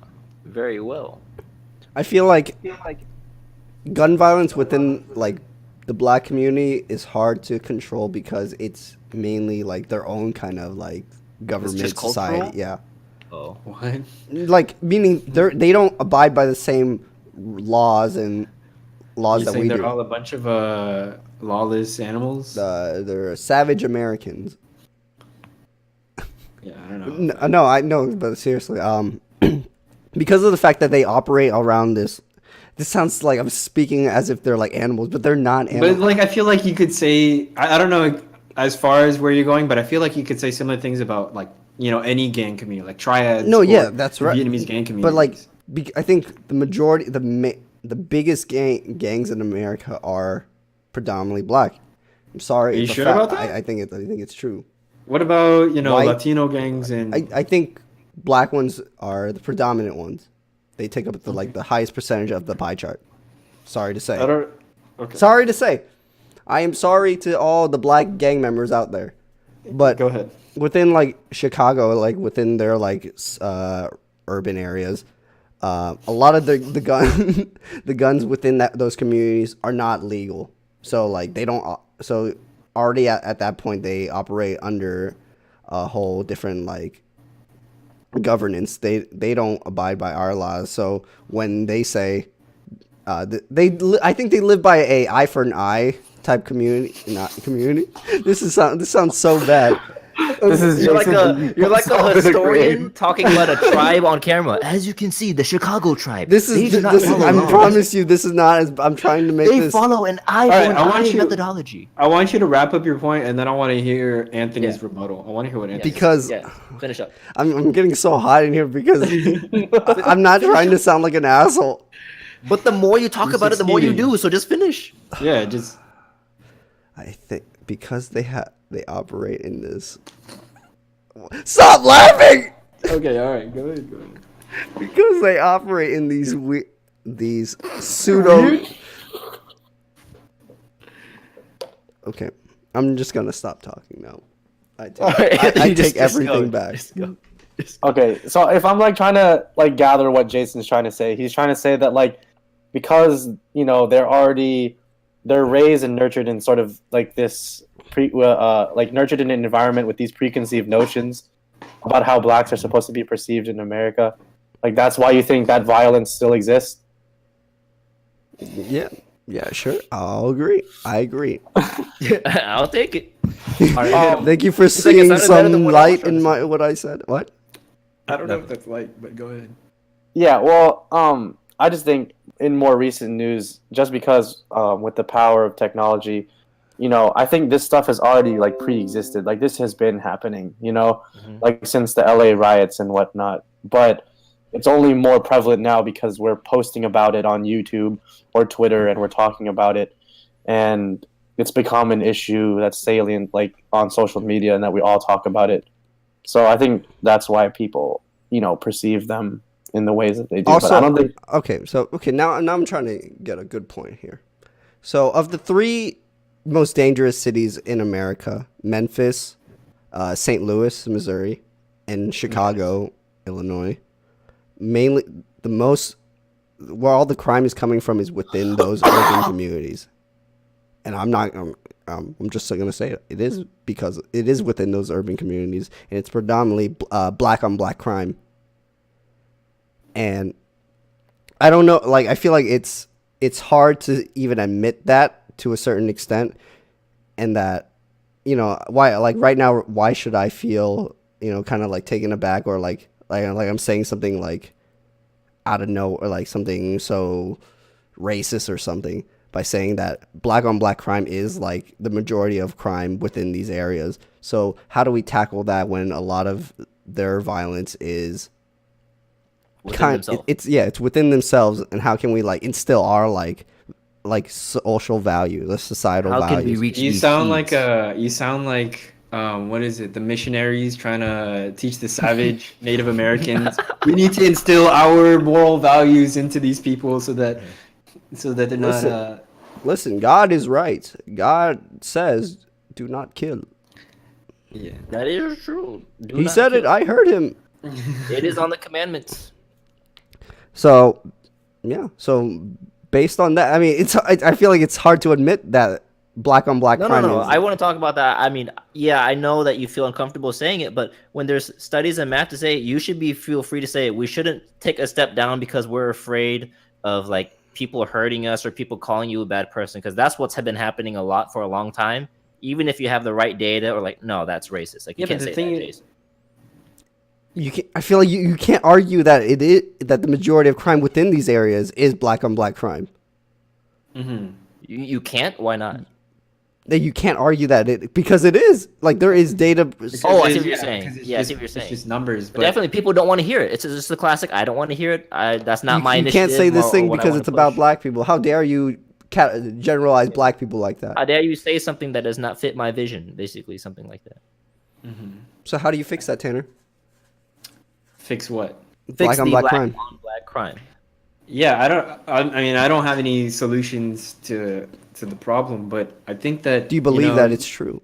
very well. I feel like gun violence within like the black community is hard to control because it's mainly like their own kind of like government just society. cultural? Yeah, Oh, What? like meaning they don't abide by the same laws and laws You that saying we they're do. all a bunch of lawless animals? They're savage Americans. Yeah, I don't know. No, I know, but seriously, because of the fact that they operate around this. This sounds like I'm speaking as if they're like animals, but they're not animals. But like, I feel like you could say I don't know as far as where you're going, but I feel like you could say similar things about like any gang community, like triads. No, or yeah, that's the right. Vietnamese gang community. But like, I think the majority, the biggest gangs in America are predominantly black. I'm sorry. Are you it's a sure fact. about that? I think it's true. what about White- Latino gangs and I think black ones are the predominant ones. They take up the highest percentage of the pie chart. Sorry to say. I don't. Okay. Sorry to say. I am sorry to all the black gang members out there. But Go ahead. within like Chicago, like within their like urban areas, a lot of the gun the guns within those communities are not legal. So like they don't. So already at that point they operate under a whole different like governance. They don't abide by our laws. So when they say I think they live by a eye for an eye type community. Not community. This sounds so bad. This is You're like a solid historian grade. talking about a tribe on camera. As you can see, the Chicago tribe. This they is do not this is, follow I laws. promise you this is not as I'm trying to make They this. follow an eye All for right, an I want eye you- methodology. I want you to wrap up your point, and then I want to hear Anthony's Yeah. rebuttal. I want to hear what Anthony. Because Yeah, finish up. I'm getting so hot in here because I'm not trying to sound like an asshole. But the more you talk You're about it, the more you succeeding. do. So just finish. Yeah, just I think because they operate in this. Stop laughing! okay. All right, go ahead. Go ahead. Because they operate in these pseudo. Okay, I'm just gonna stop talking now. I take Just go. everything back. Just go. Okay, so if I'm like trying to like gather what Jason's trying to say, he's trying to say that like because they're raised and nurtured in sort of like this nurtured in an environment with these preconceived notions about how blacks are supposed to be perceived in America. Like that's why you think that violence still exists. Yeah, sure. I'll agree. I agree. I'll take it. Thank you for like it seeing sounded better than some what I was light trying in to what I said. What? I don't know if that's light, but go ahead. Yeah, well, I just think in more recent news, just because with the power of technology, I think this stuff has already like pre-existed. Like this has been happening, like since the LA riots and whatnot. But it's only more prevalent now because we're posting about it on YouTube or Twitter and we're talking about it, and it's become an issue that's salient like on social media and that we all talk about it. So I think that's why people, perceive them in the ways that they do. Also, but I don't think now I'm trying to get a good point here. So, of the three most dangerous cities in America, Memphis, St. Louis, Missouri, and Chicago, Illinois, mainly where all the crime is coming from is within those urban communities. And I'm just going to say it is because it is within those urban communities, and it's predominantly black on black crime. And I don't know, like I feel like it's hard to even admit that to a certain extent, and that why, like right now, why should I feel kind of like taken aback, or like I'm saying something like out of no, or like something so racist or something, by saying that black on black crime is like the majority of crime within these areas. So how do we tackle that when a lot of their violence is it's within themselves, and how can we like instill our like social value, the societal How values? can we reach You these sound kids? like what is it? The missionaries trying to teach the savage Native Americans. We need to instill our moral values into these people so that they're not. Listen, God is right. God says, "Do not kill." Yeah. That is true. Do He not said it. kill. I heard him. It is on the commandments. So, yeah. So, based on that, I mean, I feel like it's hard to admit that black on black No, crime no, no. is. I want to talk about that. I mean, yeah, I know that you feel uncomfortable saying it, but when there's studies and math to say it, you should feel free to say it. We shouldn't take a step down because we're afraid of like people hurting us or people calling you a bad person, because that's what's been happening a lot for a long time. Even if you have the right data, or like, no, that's racist. Like, you Yeah, but can't the say thing that, is- Jason. You can, I feel like you can't argue that that the majority of crime within these areas is black on black crime. Mm-hmm. You can't. Why not? That you can't argue that because it is like there is data. Oh, I see what you're saying. Yeah, I see what you're It's saying. just numbers, But but definitely, people don't want to hear it. It's just the classic. I don't want to hear it. That's not my You initiative. can't say this or thing what I because wanna it's about push. black people. How dare you generalize black people like that? How dare you say something that does not fit my vision? Basically, something like that. So how do you fix that, Tanner? fix what? Black on black crime. On black crime. Yeah, I mean, I don't have any solutions to the problem, but I think that. Do you believe that it's true?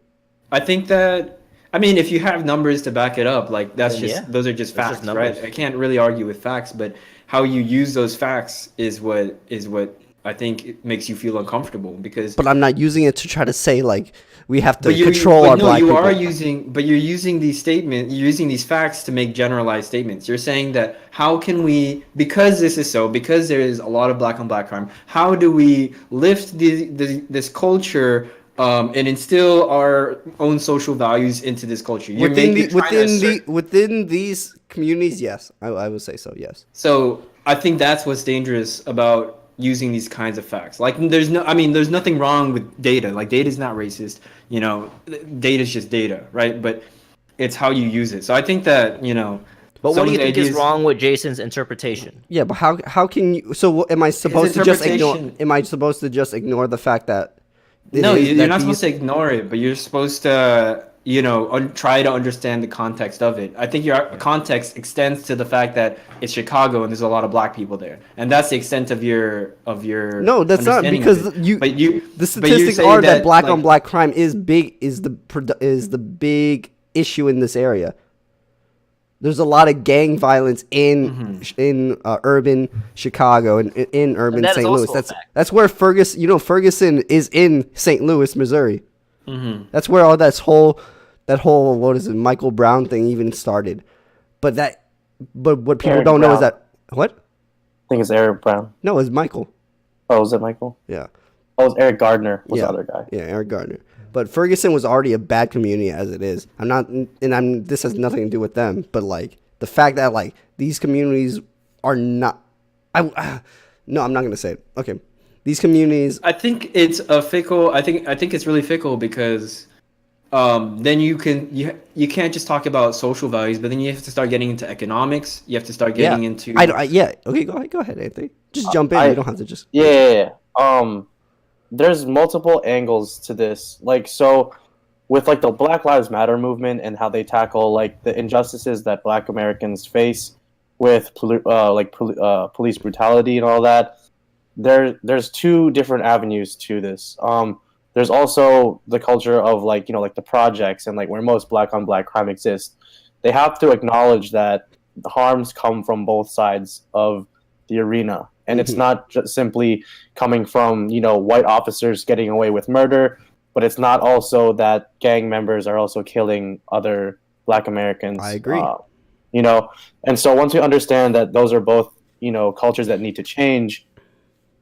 I think that. I mean, if you have numbers to back it up, like that's Then just yeah, those are just that's facts, just right? numbers. I can't really argue with facts, but how you use those facts is what I think it makes you feel uncomfortable because. But I'm not using it to try to say like we have to But control our no, black you people. are using, but you're using you're using these facts to make generalized statements. You're saying that how can we, because this is so, because there is a lot of black on black crime, how do we lift this culture and instill our own social values into this culture? You're Within these communities, yes, I would say so. Yes. So I think that's what's dangerous about using these kinds of facts. Like there's nothing wrong with data. Like data is not racist. Data is just data, right? But it's how you use it. So I think that But what some do you of the think is ideas- wrong with Jason's interpretation? Yeah, but how can you? So am I supposed to just ignore? interpretation- Am I supposed to just ignore the fact that? No, you're not supposed to ignore it, but you're supposed to, try to understand the context of it. I think your context extends to the fact that it's Chicago and there's a lot of black people there, and that's the extent of your. No, that's not understanding because of it. you. But you. The statistics are that black on like, black crime is the big issue in this area. There's a lot of gang violence in urban Chicago and in urban that is St. also Louis. a fact. That's where Ferguson is in St. Louis, Missouri. That's where all that whole what is it, Michael Brown thing even started. But what people Eric don't know is Brown. that what? I think it's Eric Brown. No, it's Michael. Oh, is it Michael? Yeah. Oh, it's Eric Gardner was Yeah. the other guy. Yeah, Eric Gardner. But Ferguson was already a bad community as it is. This has nothing to do with them. But like the fact that like these communities are not, no, I'm not gonna say it. Okay, these communities. I think it's a fickle. I think it's really fickle because then you can't just talk about social values, but then you have to start getting into economics. You have to start getting into. Okay, go ahead, Anthony. Just jump in. You don't have to just. Yeah. There's multiple angles to this. Like, so with like the Black Lives Matter movement and how they tackle like the injustices that Black Americans face with police brutality and all that, there's two different avenues to this. There's also the culture of like the projects and like where most black on black crime exists. They have to acknowledge that the harms come from both sides of the arena, and it's not just simply coming from white officers getting away with murder, but it's not also that gang members are also killing other Black Americans. I agree. And so once we understand that those are both cultures that need to change,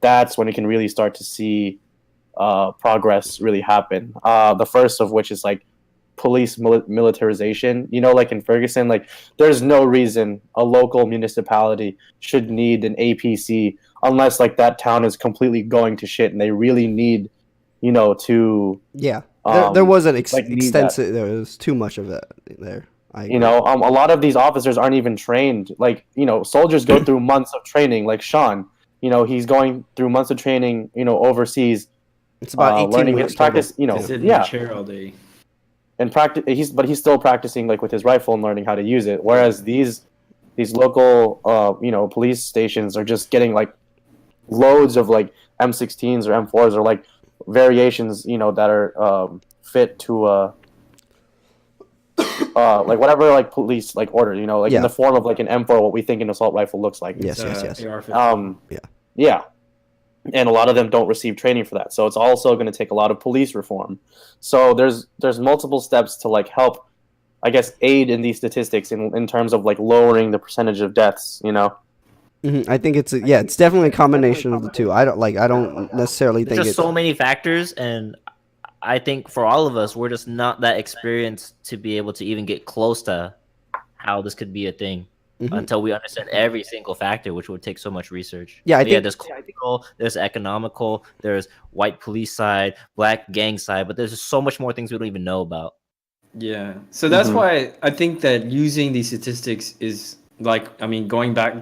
that's when you can really start to see progress really happen. The first of which is like police militarization. You know, like in Ferguson, like there's no reason a local municipality should need an APC unless like that town is completely going to shit and they really need, you know, to Yeah, there was an like need that. extensive. There was too much of it there. I agree. You know, a lot of these officers aren't even trained. Like, you know, soldiers go through months of training. Like Sean, you know, he's going through months of training, you know, overseas, It's about 18 learning weeks his practice. total. You know, Sit in the yeah, chair all day. and practice. He's still practicing like with his rifle and learning how to use it. Whereas these local, you know, police stations are just getting like loads of like M16s or M4s or like variations, you know, that are fit to like whatever like police like order, you know, like in Yeah. the form of like an M4, what we think an assault rifle looks like. Yes, yes. AR-15. Yeah, and a lot of them don't receive training for that, so it's also going to take a lot of police reform. So there's multiple steps to like help, I guess, aid in these statistics in terms of like lowering the percentage of deaths, you know. I think it's it's definitely a combination of the two. I don't necessarily There's think just it's so many factors, and I think for all of us, we're just not that experienced to be able to even get close to how this could be a thing until we understand every single factor, which would take so much research. Yeah, I But think- there's cultural, there's economical, there's white police side, black gang side, but there's just so much more things we don't even know about. Yeah. So that's why I think that using these statistics is like, I mean,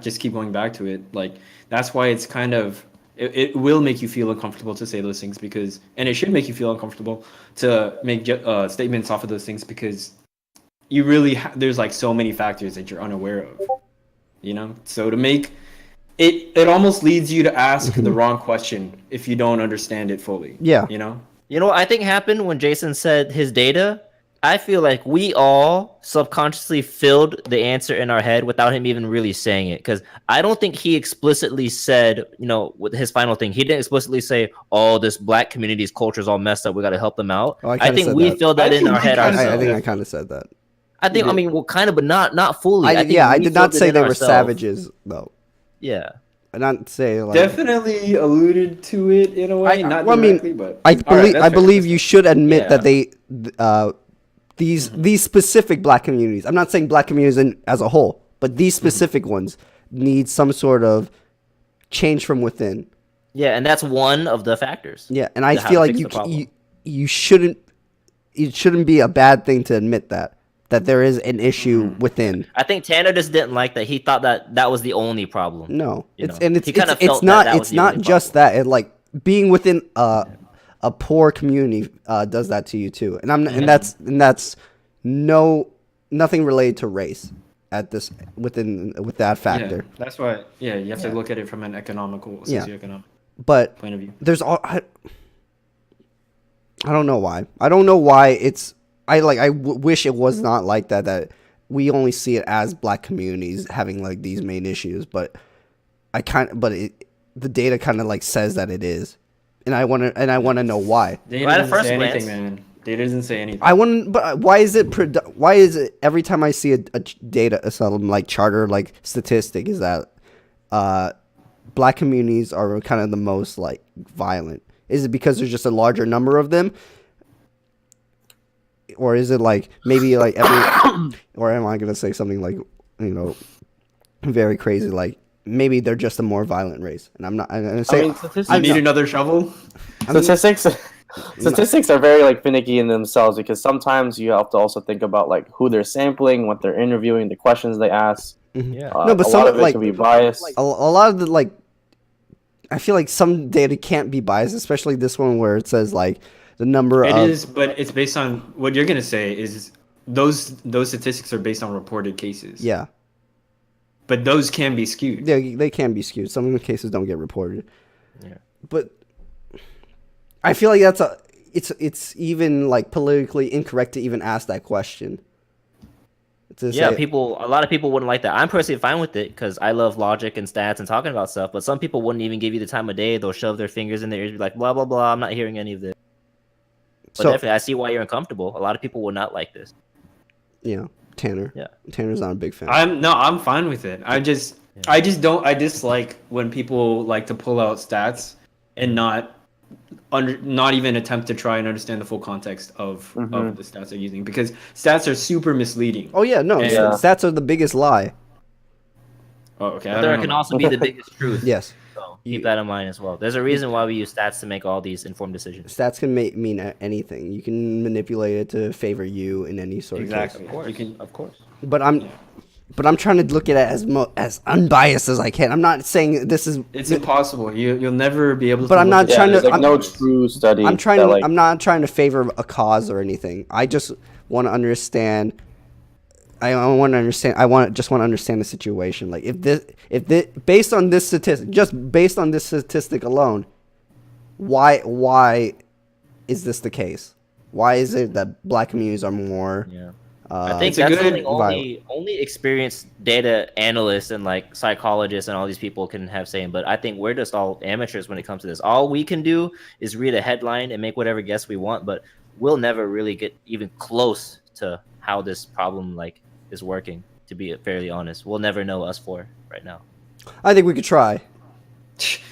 just keep going back to it. Like, that's why it's kind of, it will make you feel uncomfortable to say those things because, and it should make you feel uncomfortable to make statements off of those things because you really, there's like so many factors that you're unaware of, you know? So to make it almost leads you to ask the wrong question if you don't understand it fully. Yeah. You know? You know what I think happened when Jason said his data? I feel like we all subconsciously filled the answer in our head without him even really saying it. Because I don't think he explicitly said, you know, with his final thing, he didn't explicitly say, "Oh, this black community's culture is all messed up. We got to help them out." Oh, I I kinda think said we that. filled that I in think our we head kinda ourselves. I think I kind of said that. I mean, well, kind of, but not fully. I think I we did not filled it say in they were ourselves. savages though. Yeah. I not say like. Definitely alluded to it in a way, not well, I mean, directly, but I All right, believe that's I fair, believe that's you fair. should admit that Yeah. these specific black communities. I'm not saying black communities as a whole, but these specific ones need some sort of change from within. Yeah, and that's one of the factors. Yeah, and I to how feel to like fix the problem. you shouldn't it shouldn't be a bad thing to admit that there is an issue within. I think Tanner just didn't like that. He thought that was the only problem. No, You it's know, and it's he kinda it's felt not that was it's the not only just that. It like being within a poor community does that to you too, and and that's nothing related to race at this with that factor. Yeah, that's why. Yeah, you have to look at it from an economical, Yeah. socioeconomic But point of view. there's all I don't know why. I don't know why it's wish it was not like that. That we only see it as black communities having like these main issues, but the data kind of like says that it is, and I want to know why. Data Right at doesn't first say glance. anything, man. Data doesn't say anything. I want, but why is it every time I see a data some like charter like statistic is that black communities are kind of the most like violent? Is it because there's just a larger number of them? Or is it like maybe like every or am I gonna say something like, you know, very crazy, like maybe they're just a more violent race? And I'm gonna say You need another shovel? Statistics are very like finicky in themselves because sometimes you have to also think about like who they're sampling, what they're interviewing, the questions they ask. Yeah. No, but a some lot of it like can be biased. a lot of the like I feel like some data can't be biased, especially this one where it says like the number It of is, but it's based on what you're gonna say is those statistics are based on reported cases. yeah. But those can be skewed. They can be skewed. Some of the cases don't get reported. Yeah. But I feel like it's even like politically incorrect to even ask that question. To Yeah, say- a lot of people wouldn't like that. I'm personally fine with it because I love logic and stats and talking about stuff. But some people wouldn't even give you the time of day. They'll shove their fingers in their ears, and be like, blah blah blah. I'm not hearing any of this. But So- definitely, I see why you're uncomfortable. A lot of people will not like this. Yeah, Tanner. Yeah. Tanner's not a big fan. I'm fine with it. I dislike when people like to pull out stats and not not even attempt to try and understand the full context of Mhm. the stats they're using, because stats are super misleading. Oh yeah, no, And- Yeah. stats are the biggest lie. Oh, okay. I But don't there know can that. also be the biggest truth. Yes, So You- keep that in mind as well. There's a reason why we use stats to make all these informed decisions. stats can mean anything. You can manipulate it to favor you in any sort Exactly. of case. You can. Of course. But I'm trying to look at it as unbiased as I can. I'm not saying this is. It's impossible. You'll never be able to. But I'm look not at Yeah, trying to- there's like I'm- no true study. I'm trying. that, like, I'm not trying to favor a cause or anything. I just want to understand. I want to understand. Just want to understand the situation. Like if this, based on this statistic, just based on this statistic alone, why is this the case? Why is it that black communities are more? Yeah. Uh, I think It's a that's good something only experienced data analysts and like psychologists and all these people can have saying. But I think we're just all amateurs when it comes to this. All we can do is read a headline and make whatever guess we want, but we'll never really get even close to how this problem like is working. To be fairly honest, we'll never know us four right now. I think we could try.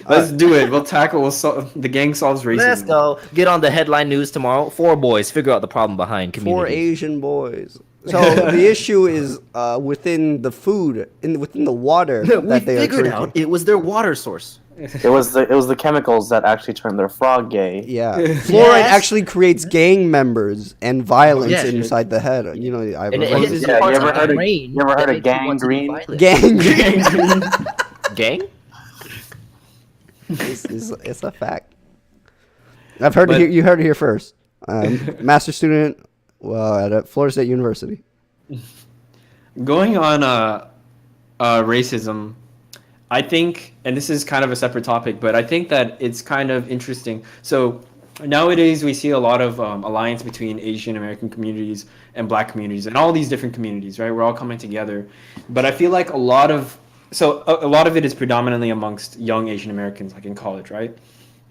Let's do it. We'll tackle. The gang solves racism. Let's go get on the headline news tomorrow. 4 boys figure out the problem behind Four communities. Asian boys. So the issue is within the food, within the water We that they are figured drinking. out it was their water source. it was the chemicals that actually turned their frog gay. Yeah, fluoride Yes. actually creates gang members and violence Yes. inside the head. You know, I've And it heard hits this- Yeah, parts you ever of the heard of- brain you ever that heard of make you want to be gangrene? violent. gang. Gang? It's a fact. I've heard But- it here. You heard it here first. Master student, at Florida State University. Going on racism, I think, and this is kind of a separate topic, but I think that it's kind of interesting. So nowadays we see a lot of alliance between Asian American communities and Black communities and all these different communities, right? We're all coming together, but I feel like a lot of it is predominantly amongst young Asian Americans, like in college, right?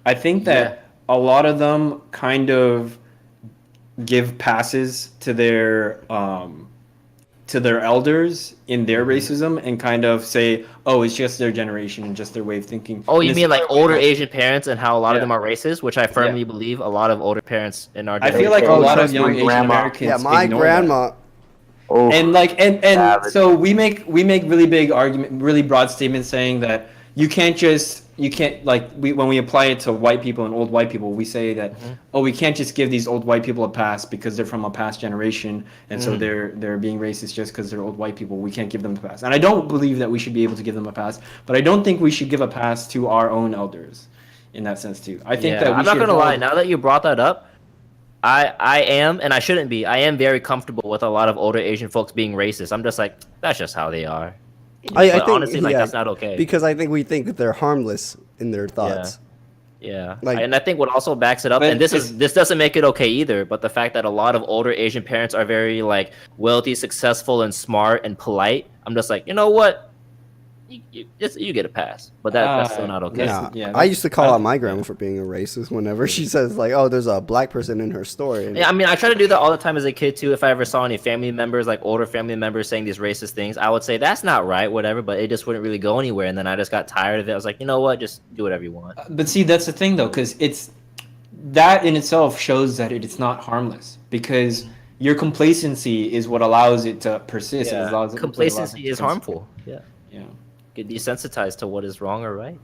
I think that a lot of them kind of give passes to their elders in their racism and kind of say, oh, it's just their generation and just their way of thinking. Oh, And you it's- mean like older Asian parents and how a lot of Yeah. them are racist, which I firmly believe a lot of older parents in our I generation. feel like a Oh, lot of trust young my Asian grandma. Americans Yeah, my ignore grandma. Oh, that. And Savage. so we make really big argument, really broad statements saying that when we apply it to white people and old white people, we say that we can't just give these old white people a pass because they're from a past generation and so they're being racist just because they're old white people. We can't give them a pass. And I don't believe that we should be able to give them a pass, but I don't think we should give a pass to our own elders in that sense too. I think that we I'm not should gonna lie. hold- Now that you brought that up, I am, and I shouldn't be. I am very comfortable with a lot of older Asian folks being racist. I'm just like, that's just how they are. I But think honestly, like, yeah, that's not okay. because I think we think that they're harmless in their thoughts. Yeah, Like- and I think what also backs it up, But and this doesn't make it okay either, but the fact that a lot of older Asian parents are very like wealthy, successful, and smart and polite. I'm just like, you know what? You get a pass, but that's still not okay. That's- Nah, yeah, I used to call out that's- my grandma for being a racist whenever she says like, "Oh, there's a black person in her story." And Yeah, I mean, I try to do that all the time as a kid too. If I ever saw any family members, like older family members, saying these racist things, I would say that's not right, whatever. But it just wouldn't really go anywhere, and then I just got tired of it. I was like, you know what, just do whatever you want. But see, that's the thing though, because it's that in itself shows that it's not harmless because your complacency is what allows it to persist. It allows it- what allows it Complacency to is continue. harmful. Yeah, Yeah, get desensitized to what is wrong or right.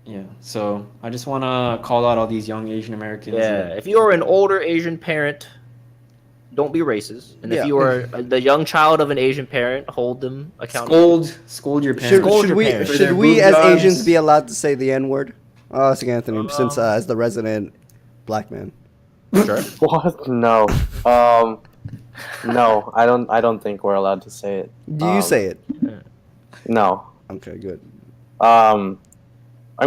yeah. So I just want to call out all these young Asian Americans. Yeah, if you are an older Asian parent, don't be racist. And Yeah. if you are the young child of an Asian parent, hold them accountable. Scold your should, parents. Scold should your we parents. For should their we boob as jobs. Asians be allowed to say the N word? Oh, ask Anthony, since as the resident black man. Sure. what? No. No, I don't think we're allowed to say it. Do you say it? No. Okay, good. I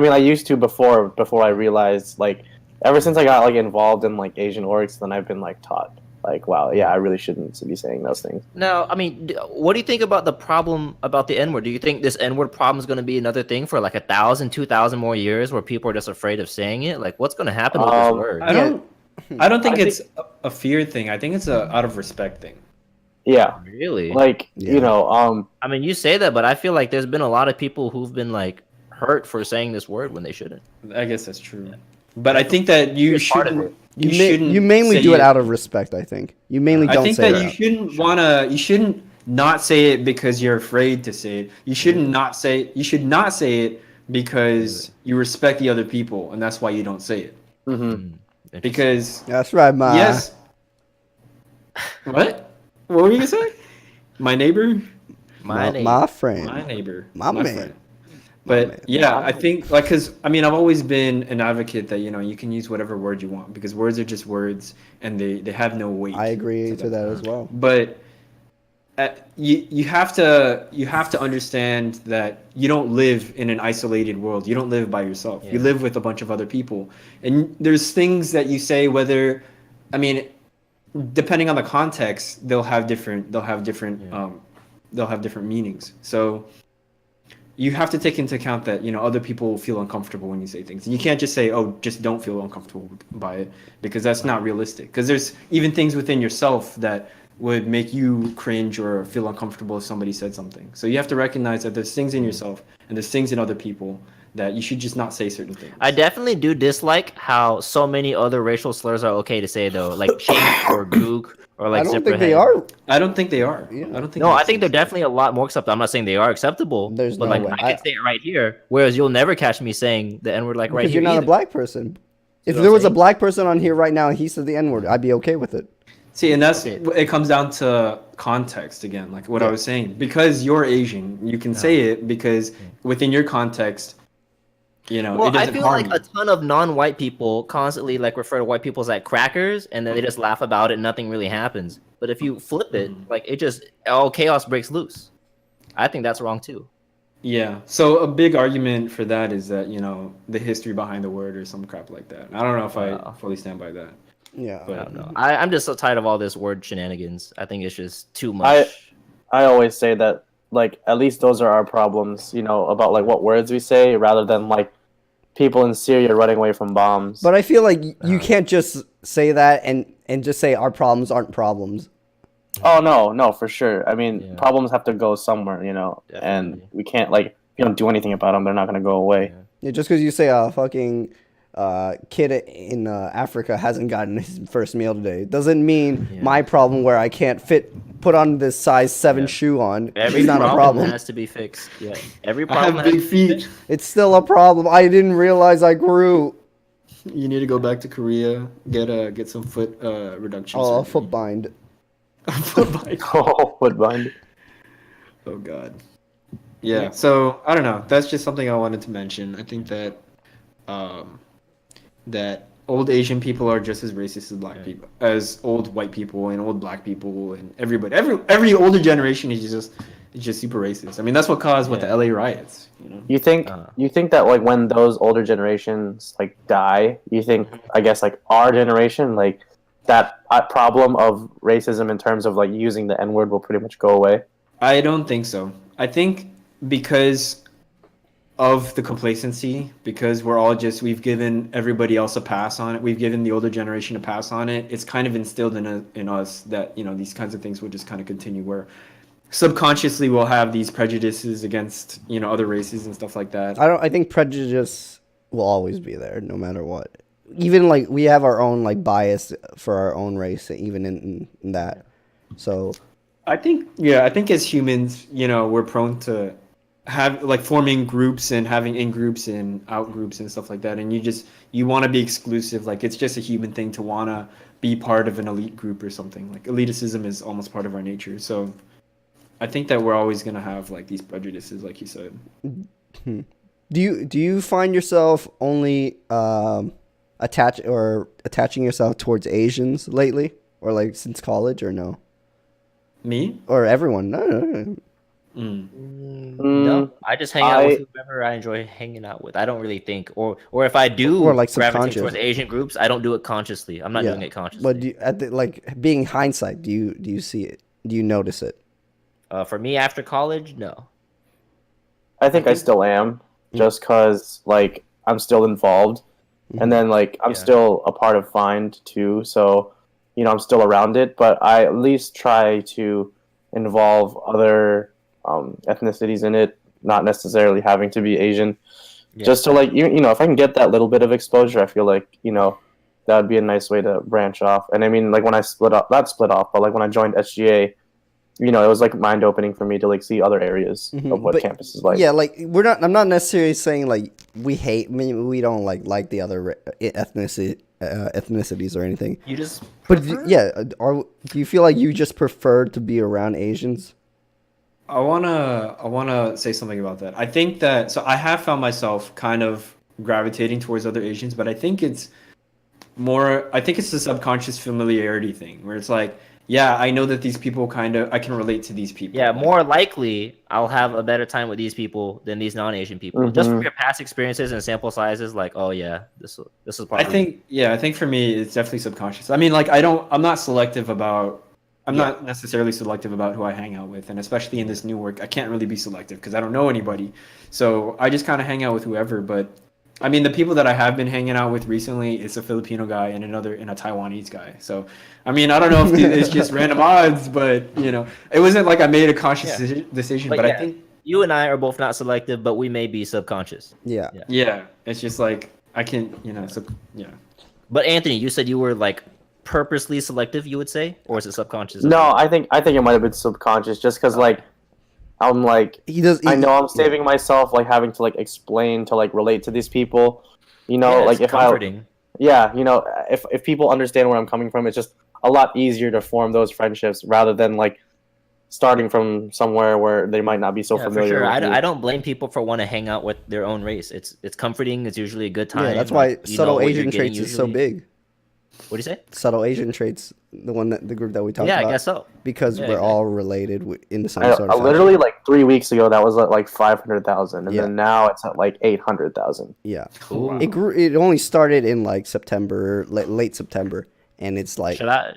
mean, I used to before I realized, like, ever since I got like involved in like Asian orgs, then I've been like taught, like, wow, yeah, I really shouldn't be saying those things. Now, I mean, what do you think about the problem about the N-word? Do you think this N-word problem is going to be another thing for like 1,000, 2,000 more years where people are just afraid of saying it? Like, what's going to happen with this word? I don't think I it's a fear thing. I think it's a out of respect thing. Yeah, Really? like Yeah. you know, I mean, you say that, but I feel like there's been a lot of people who've been like hurt for saying this word when they shouldn't. I guess that's true. But I think that you It's part of shouldn't. it. You mainly say do it out of respect. I think you mainly I don't think say that it you out. shouldn't wanna. You shouldn't not say it because you're afraid to say it. You shouldn't not say. You should not say it because you respect the other people, and that's why you don't say it. Mm-hmm. Interesting. Because That's right, ma. yes. What? What were you gonna say? My neighbor. My name. My friend. My neighbor. My man. friend. My But man. yeah, I think like because I mean I've always been an advocate that you can use whatever word you want because words are just words and they have no weight. I agree to them. that as well. But you have to understand that you don't live in an isolated world. You don't live by yourself. You Yeah. live with a bunch of other people, and there's things that you say whether, I mean, depending on the context, Yeah. they'll have different meanings. So you have to take into account that other people feel uncomfortable when you say things, and you can't just say, "Oh, just don't feel uncomfortable by it," because that's not realistic. Because there's even things within yourself that would make you cringe or feel uncomfortable if somebody said something. So you have to recognize that there's things in yourself and there's things in other people that you should just not say certain things. I definitely do dislike how so many other racial slurs are okay to say though, like chink or gook or like I don't zipper think they head. are. I don't think they are. Yeah. I don't think. No, I that's- think they're definitely a lot more acceptable. I'm not saying they are acceptable. There's but no like way. I can say it right here, whereas you'll never catch me saying the N word like right Because here. you're not either. a black person. If what there I'm was a saying? black person on here right now and he said the N word, I'd be okay with it. See, and that's Okay. it comes down to context again, like what I Yeah. was saying. Because you're Asian, you can say it because within your context, it Well, I doesn't feel harm like you. a ton of non-white people constantly like refer to white people as like crackers, and then they just laugh about it, and nothing really happens. But if you flip it, like it just all chaos breaks loose. I think that's wrong too. Yeah. So a big argument for that is that, the history behind the word or some crap like that. I don't know if I fully stand by that. Yeah. But I don't know. I'm just so tired of all this word shenanigans. I think it's just too much. I always say that like at least those are our problems, about like what words we say rather than like people in Syria running away from bombs. But I feel like you can't just say that and just say our problems aren't problems. Oh no, for sure. I mean, Yeah. problems have to go somewhere, and Definitely. we can't like if you don't do anything about them, they're not gonna go away. Yeah, just because you say a fucking kid in Africa hasn't gotten his first meal today doesn't mean my problem where I can't put on this size 7 shoe on Every is not a problem. has to be fixed. Yeah, every I problem have has big to be feet. fixed. It's still a problem. I didn't realize I grew. You need to go back to Korea, get some foot reduction. Oh, surgery. foot bind. Foot bind. Oh, Woodbine. Oh God. Yeah. So I don't know. That's just something I wanted to mention. I think that that old Asian people are just as racist as black people, as old white people and old black people and everybody. Every older generation is just super racist. I mean, that's what caused the LA riots. You think that like when those older generations like die, you think I guess like our generation like that problem of racism in terms of like using the N word will pretty much go away? I don't think so. I think because of the complacency, because we've given everybody else a pass on it. We've given the older generation a pass on it. It's kind of instilled in us that these kinds of things will just kind of continue where subconsciously we'll have these prejudices against other races and stuff like that. I think prejudice will always be there no matter what. Even like we have our own like bias for our own race even in that. So I think as humans, we're prone to have like forming groups and having in groups and out groups and stuff like that, and you want to be exclusive. Like it's just a human thing to want to be part of an elite group or something. Like elitism is almost part of our nature. So I think that we're always gonna have like these prejudices, like you said. do you find yourself only attaching yourself towards Asians lately, or like since college, or no? Me? Or everyone? No. No, I just hang out with whoever I enjoy hanging out with. I don't really think, or if I do, Or, like, gravitate subconscious. towards Asian groups, I don't do it consciously. I'm not doing it consciously. But like being hindsight, do you see it? Do you notice it? For me, after college, no. I think I still am, just because like I'm still involved, and then like I'm still a part of Find too, so I'm still around it. But I at least try to involve other ethnicities in it, not necessarily having to be Asian. just to like you know, if I can get that little bit of exposure, I feel like that would be a nice way to branch off. And I mean, like when I split off, not split off, but like when I joined SGA, it was like mind opening for me to like see other areas of what But campus is like. Yeah, like I'm not necessarily saying like we don't like the other ethnicities or anything. You just But do you feel like you just prefer to be around Asians? I wanna say something about that. I think that so I have found myself kind of gravitating towards other Asians, but I think it's the subconscious familiarity thing where it's like, yeah, I know that these people I can relate to these people. yeah, Like, more likely I'll have a better time with these people than these non-Asian people. Just from your past experiences and sample sizes, like, oh yeah, this is probably. I think for me it's definitely subconscious. I mean, like I'm not selective about not necessarily selective about who I hang out with, and especially in this new work, I can't really be selective because I don't know anybody. So I just kind of hang out with whoever, but I mean, the people that I have been hanging out with recently is a Filipino guy and a Taiwanese guy. So, I mean, I don't know if it's just random odds, but it wasn't like I made a conscious decision. But I think you and I are both not selective, but we may be subconscious. Yeah. it's just like I can, so yeah. But Anthony, you said you were like purposely selective, you would say, or is it subconscious? No, I think it might have been subconscious, just because like I'm like I know I'm saving myself like having to like explain to like relate to these people, like if comforting. if people understand where I'm coming from, it's just a lot easier to form those friendships rather than like starting from somewhere where they might not be so familiar. For sure. with you. I don't blame people for want to hang out with their own race. It's comforting. It's usually a good time. Yeah, that's why like, subtle Asian traits is so big. What do you say? Subtle Asian traits, the group that we talked about. Yeah, I guess so. Because we're all related in the same I, sort of literally like 3 weeks ago that was at like 500,000, and then now it's at like 800,000. Yeah, Cool. it grew. It only started in like September, late September, and it's like. Should I?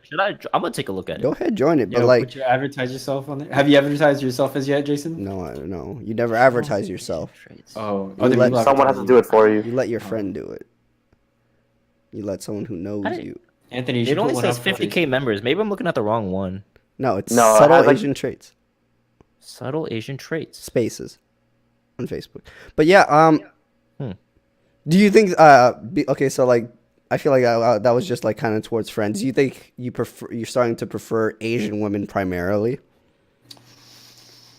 I'm gonna take a look at it. Go ahead, join it. But Would you advertise yourself on there? Have you advertised yourself as yet, Jason? No, I don't know. You never advertise yourself. Oh, You let Someone has to do it for you. You let your friend do it. You let someone who knows you. Anthony, It only says 50K members. Maybe I'm looking at the wrong one. No, it's No, subtle like- Asian traits. Subtle Asian traits. Spaces on Facebook. But yeah, do you think okay, so like I feel like that was just like kind of towards friends. Do you think you're starting to prefer Asian women primarily?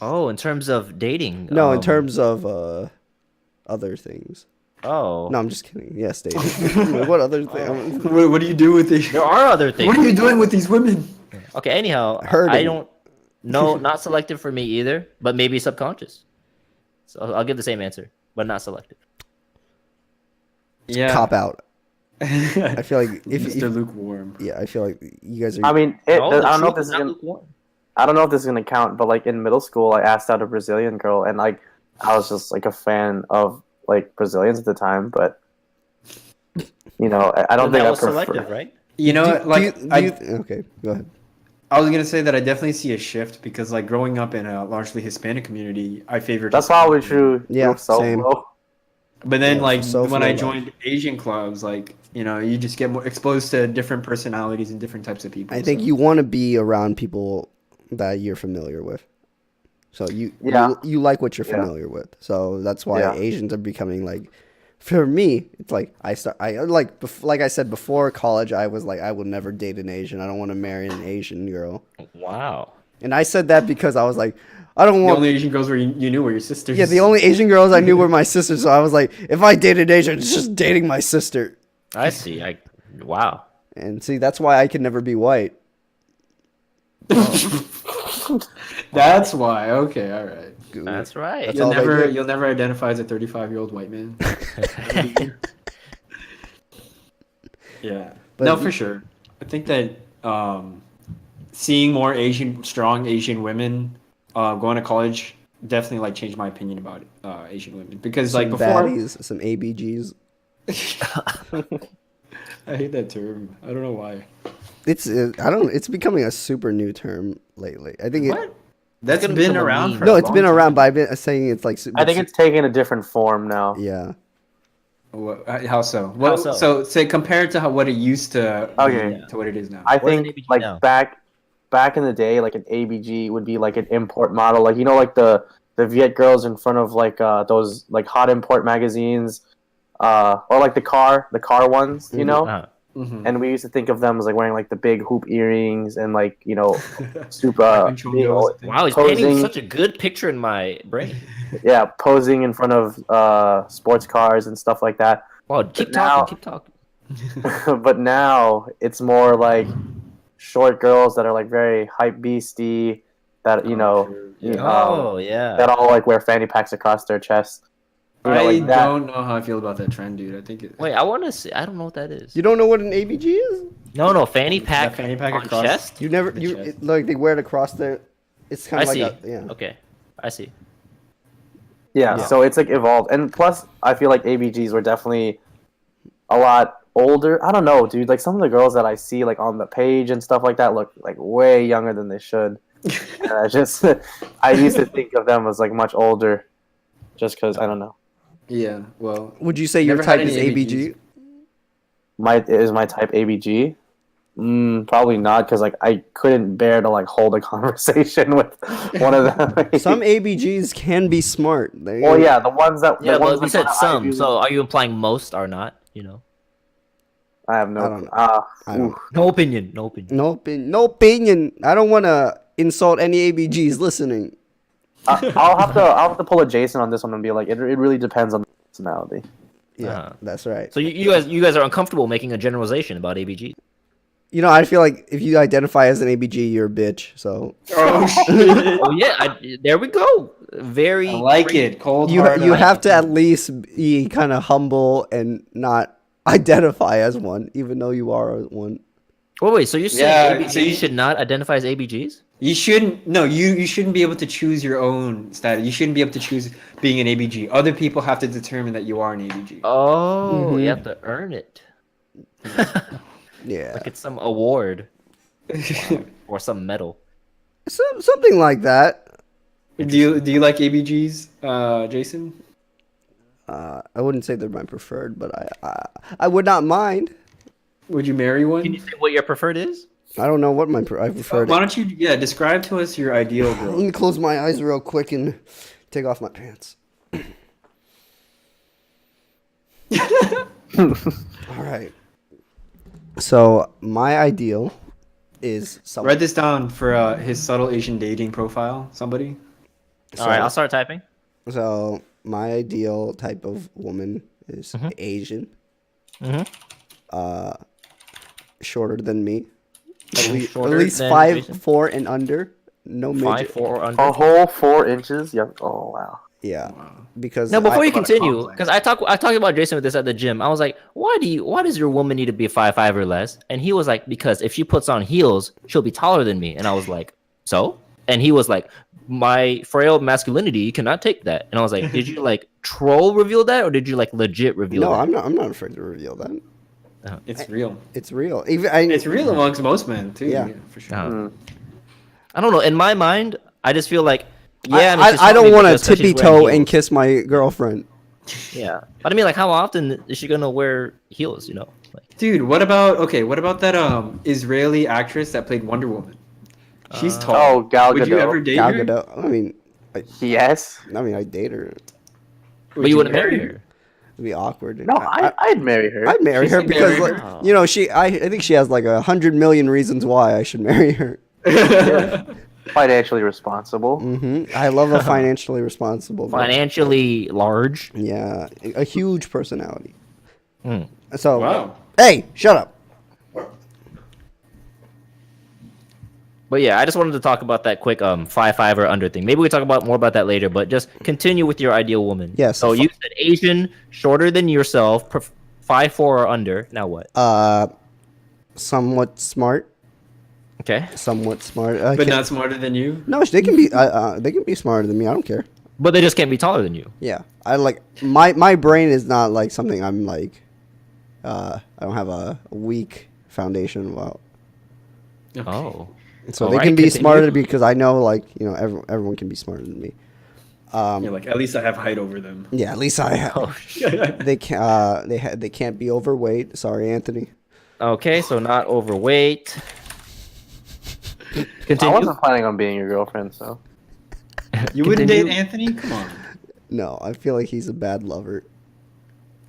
Oh, in terms of dating. No, in terms of other things. Oh. No, I'm just kidding. Yes, dating. What other thing? What do you do with these? There are other things. What are you doing with these women? Okay, anyhow, Hurting. I don't. No, not selective for me either, but maybe subconscious. So I'll give the same answer, but not selective. Yeah. Cop out. I feel like if Mr. Lukewarm. yeah, I feel like you guys are. I mean, No, the I don't know if truth this is is not gonna, lukewarm. I don't know if this is gonna count, but like in middle school, I asked out a Brazilian girl, and like I was just like a fan of like Brazilians at the time, but I don't Then think that I was prefer. selective, right? You know, okay, go ahead. I was gonna say that I definitely see a shift because, like, growing up in a largely Hispanic community, I favored. That's probably true. Yeah, same. Low. But then, like, so when I flow. joined Asian clubs, like, you just get more exposed to different personalities and different types of people. I think so. you want to be around people that you're familiar with. So you like what you're familiar with. So that's why Asians are becoming like. For me, it's like like I said before college, I was like I would never date an Asian. I don't want to marry an Asian girl. Wow. And I said that because I was like, I don't The want. only Asian girls you knew were your sisters. Yeah, the only Asian girls I knew were my sisters. So I was like, if I dated Asian, it's just dating my sister. I see. Wow. And see, that's why I can never be white. That's why. Okay, all right. That's right. That's all they get. You'll never identify as a 35-year-old white man. Yeah. But no, for sure. I think that seeing more strong Asian women going to college definitely like changed my opinion about Asian women because like Some before baddies, some ABGs. I hate that term. I don't know why. It's becoming a super new term lately. I think What? That's gonna been become a around meme. for No, a it's long been time. around, but I've been saying it's like. I think it's taking a different form now. Yeah. How so? Well, so? so say compared to what it used to Okay. be to what it is now. I What is an think ABG like now? back in the day, like an ABG would be like an import model, like like the the Viet girls in front of like those like hot import magazines, or like the car ones, you know. Uh-huh. Mhm. And we used to think of them as like wearing like the big hoop earrings and like super Weapon chongos, I think. Wow, he's painting Posing. such a good picture in my brain. yeah, posing in front of sports cars and stuff like that. Wow, keep now- talking, keep talking. But now it's more like short girls that are like very hype beastie that true. you- Yeah. Oh yeah. that all like wear fanny packs across their chest. You know, I like that. don't know how I feel about that trend, dude. I think it. Wait, I want to see. I don't know what that is. You don't know what an ABG is? No, fanny pack. That fanny pack on across- chest. You never The you chest. like they wear it across their. It's kind I of like see. a yeah. Okay, I see. Yeah, Yeah. so it's like evolved, and plus I feel like ABGs were definitely a lot older. I don't know, dude. Like some of the girls that I see like on the page and stuff like that look like way younger than they should. And I used to think of them as like much older, just because I don't know. Yeah. Well. Would you say your Never had type is any ABG? My type ABG? Probably not, because like I couldn't bear to like hold a conversation with one of them. Some ABGs can be smart. Well, yeah, the ones that Yeah, the ones but we that said I some. usually- So are you implying most are not? You know, I have no. I don't know. I don't. no opinion. No opinion. No opinion. I don't want to insult any ABGs listening. I'll have to pull a Jason on this one and be like, it really depends on the personality. Yeah, Uh-huh. that's right. So you guys are uncomfortable making a generalization about ABG. You know, I feel like if you identify as an ABG, you're a bitch. So Oh shit! Oh yeah, there we go. Very. I like it. Cold you hard. you I have like to it. at least be kind of humble and not identify as one, even though you are one. Wait. So you're saying Yeah, ABGs so you- should not identify as ABGs? You shouldn't. No, you shouldn't be able to choose your own status. You shouldn't be able to choose being an ABG. Other people have to determine that you are an ABG. Oh, Mhm. you have to earn it. Yeah, Like it's some award or some medal. something like that. do you like ABGs, Jason? I wouldn't say they're my preferred, but I would not mind. Would you marry one? Can you say what your preferred is? I don't know what I prefer. Why don't you? Yeah, describe to us your ideal Let girl. me close my eyes real quick and take off my pants. All right. So my ideal is someone. Write this down for his subtle Asian dating profile. Somebody. All right, I'll start typing. So my ideal type of woman is Asian, Mhm. shorter than me, at Shorter least than 5'4" and under. No 5'4" midget. or under. A whole 4 inches. Yeah. Oh wow. Yeah, because No, before you about a continue, complex. because I talked about Jason with this at the gym. I was like, why does your woman need to be 5'5" or less? And he was like, because if she puts on heels, she'll be taller than me. And I was like, so? And he was like, my frail masculinity cannot take that. And I was like, did you like troll reveal that, or did you like legit reveal no, that? I'm not afraid to reveal that. It's real. It's real. Even It's real amongst most men too. Yeah. For sure. Uh, I don't know. In my mind, I just feel like, yeah, I she's don't taller want to because she's tippy wearing toe and heels. kiss my girlfriend. Yeah, but I mean, like, how often is she gonna wear heels? You know, like, Dude, what about that Israeli actress that played Wonder Woman? She's tall. Oh, Gal Would you Gadot. ever date Gal her? Gadot. Yes. I date her. but you wouldn't marry her. It'd be awkward. No, I'd marry her. I'd marry She's her like because, marry like, her? you know, I think she has like 100 million reasons why I should marry her. Financially responsible. I love a financially responsible. girl. Financially large. Yeah, a huge personality. Hmm. So, Wow. hey, shut up. But yeah, I just wanted to talk about that quick 5'5" or under thing. Maybe we talk about more about that later. But just continue with your ideal woman. Yes. So you said Asian, shorter than yourself, 5'4" or under. Now what? Somewhat smart. Okay. Somewhat smart. But not smarter than you. No, they can be. They can be smarter than me. I don't care. But they just can't be taller than you. Yeah, I like my brain is not like something I'm like. I don't have a weak foundation about. Oh. So All they right, can be continue. smarter because I know, like, you know, everyone can be smarter than me. You're like, at least I have height over them. Yeah, at least I have. Oh, shit. They can. They can't be overweight. Sorry, Anthony. Okay, so not overweight. I Continue. wasn't planning on being your girlfriend, so. You wouldn't date Continue. Anthony? Come on. No, I feel like he's a bad lover.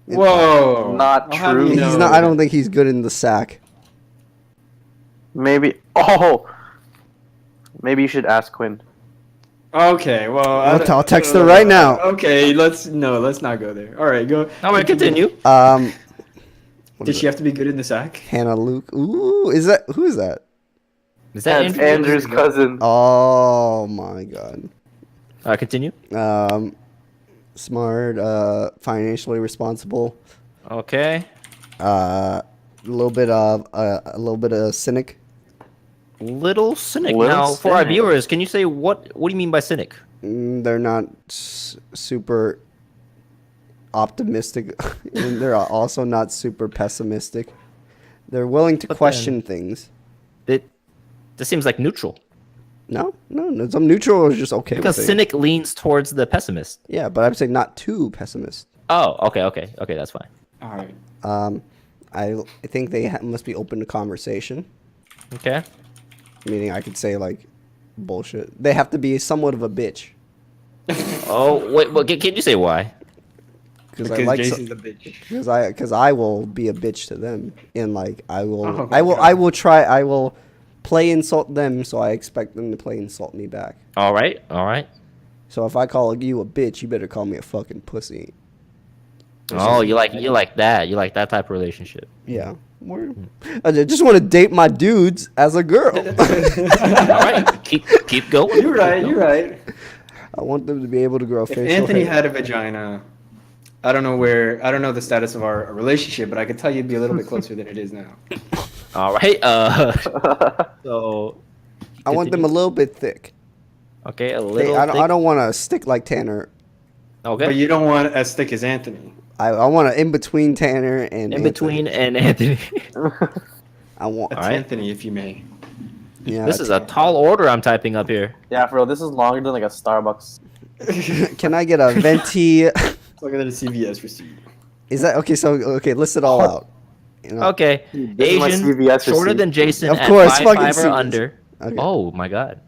Whoa. Not I'll have true. you He's know not. I that- don't think he's good in the sack. Maybe you should ask Quinn. Okay, well, I'll text her right now. Okay, let's not go there. All right, go. All right, continue. What Did is she have to be good in the sack? Hannah Luke. Ooh, who is that? Is that That's Andrew? Andrew's cousin. Oh my god. Continue. Smart, financially responsible, Okay. a little bit of cynic. Little cynic. Little Now, for our cynic. viewers, can you say what do you mean by cynic? They're not super optimistic. And they're also not super pessimistic. They're willing to But question things. This seems like neutral No, some neutral is just okay. because with it. cynic leans towards the pessimist. Yeah, but I'm saying not too pessimist. Oh, okay, that's fine. All right. I think they must be open to conversation. Okay. Meaning, I could say like bullshit. They have to be somewhat of a bitch. Oh, wait, can you say why? Because I Because like Jason's a bitch. because I will be a bitch to them, and like I will Oh my I will God. I will play insult them, so I expect them to play insult me back. All right. So if I call you a bitch, you better call me a fucking pussy. Oh, you like that? You like that type of relationship? Yeah, I just want to date my dudes as a girl. All right, keep going. You're right. You're right. I want them to be able to grow If facial Anthony hair. had a vagina, I don't know the status of our relationship, but I could tell you it'd be a little bit closer than it is now. All right. So I want them a little bit thick. okay, a little. I don't want to stick like Tanner. Okay. But you don't want as thick as Anthony. I want to in between Tanner and in between and Anthony. I want. That's Alright. Anthony, if you may. Yeah. This is a tall order I'm typing up here. Yeah, for real, this is longer than like a Starbucks. Can I get a venti? Look at the CVS receipt. Is that okay? So list it all out. You know? Okay, This is my Asian, CVS shorter receipt. than Jason, Of at course, 5'5" fucking or CVS. under. Okay. Oh my god.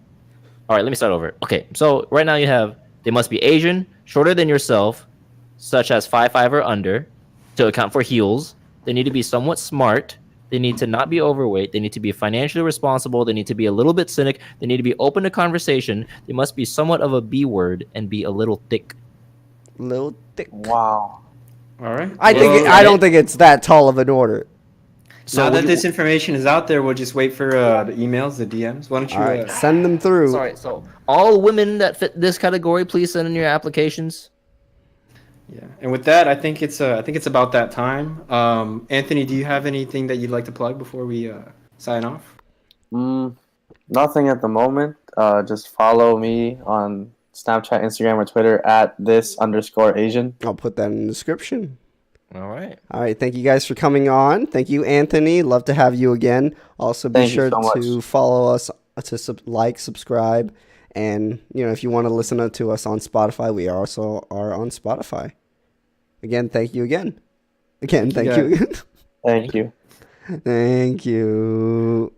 All right, let me start over. Okay, so right now you have they must be Asian, shorter than yourself, such as 5'5" or under, to account for heels. They need to be somewhat smart. They need to not be overweight. They need to be financially responsible. They need to be a little bit cynic. They need to be open to conversation. They must be somewhat of a B word and be a little thick. Little thick. Wow. All right. I don't think it's that tall of an order. Now would that you- this information is out there, we'll just wait for the emails, the DMs. Why don't you? All right, send them through. Sorry, so all women that fit this category, please send in your applications. Yeah. And with that, I think it's about that time. Anthony, do you have anything that you'd like to plug before we sign off? Nothing at the moment. Just follow me on Snapchat, Instagram, or Twitter at @this_Asian. I'll put that in the description. All right. All right, thank you guys for coming on. Thank you, Anthony. Love to have you again. Also, be Thank you sure so much. to follow us, to subscribe, and if you want to listen to us on Spotify, we also are on Spotify. Again, thank you again. Again, thank you. Thank you. Thank you.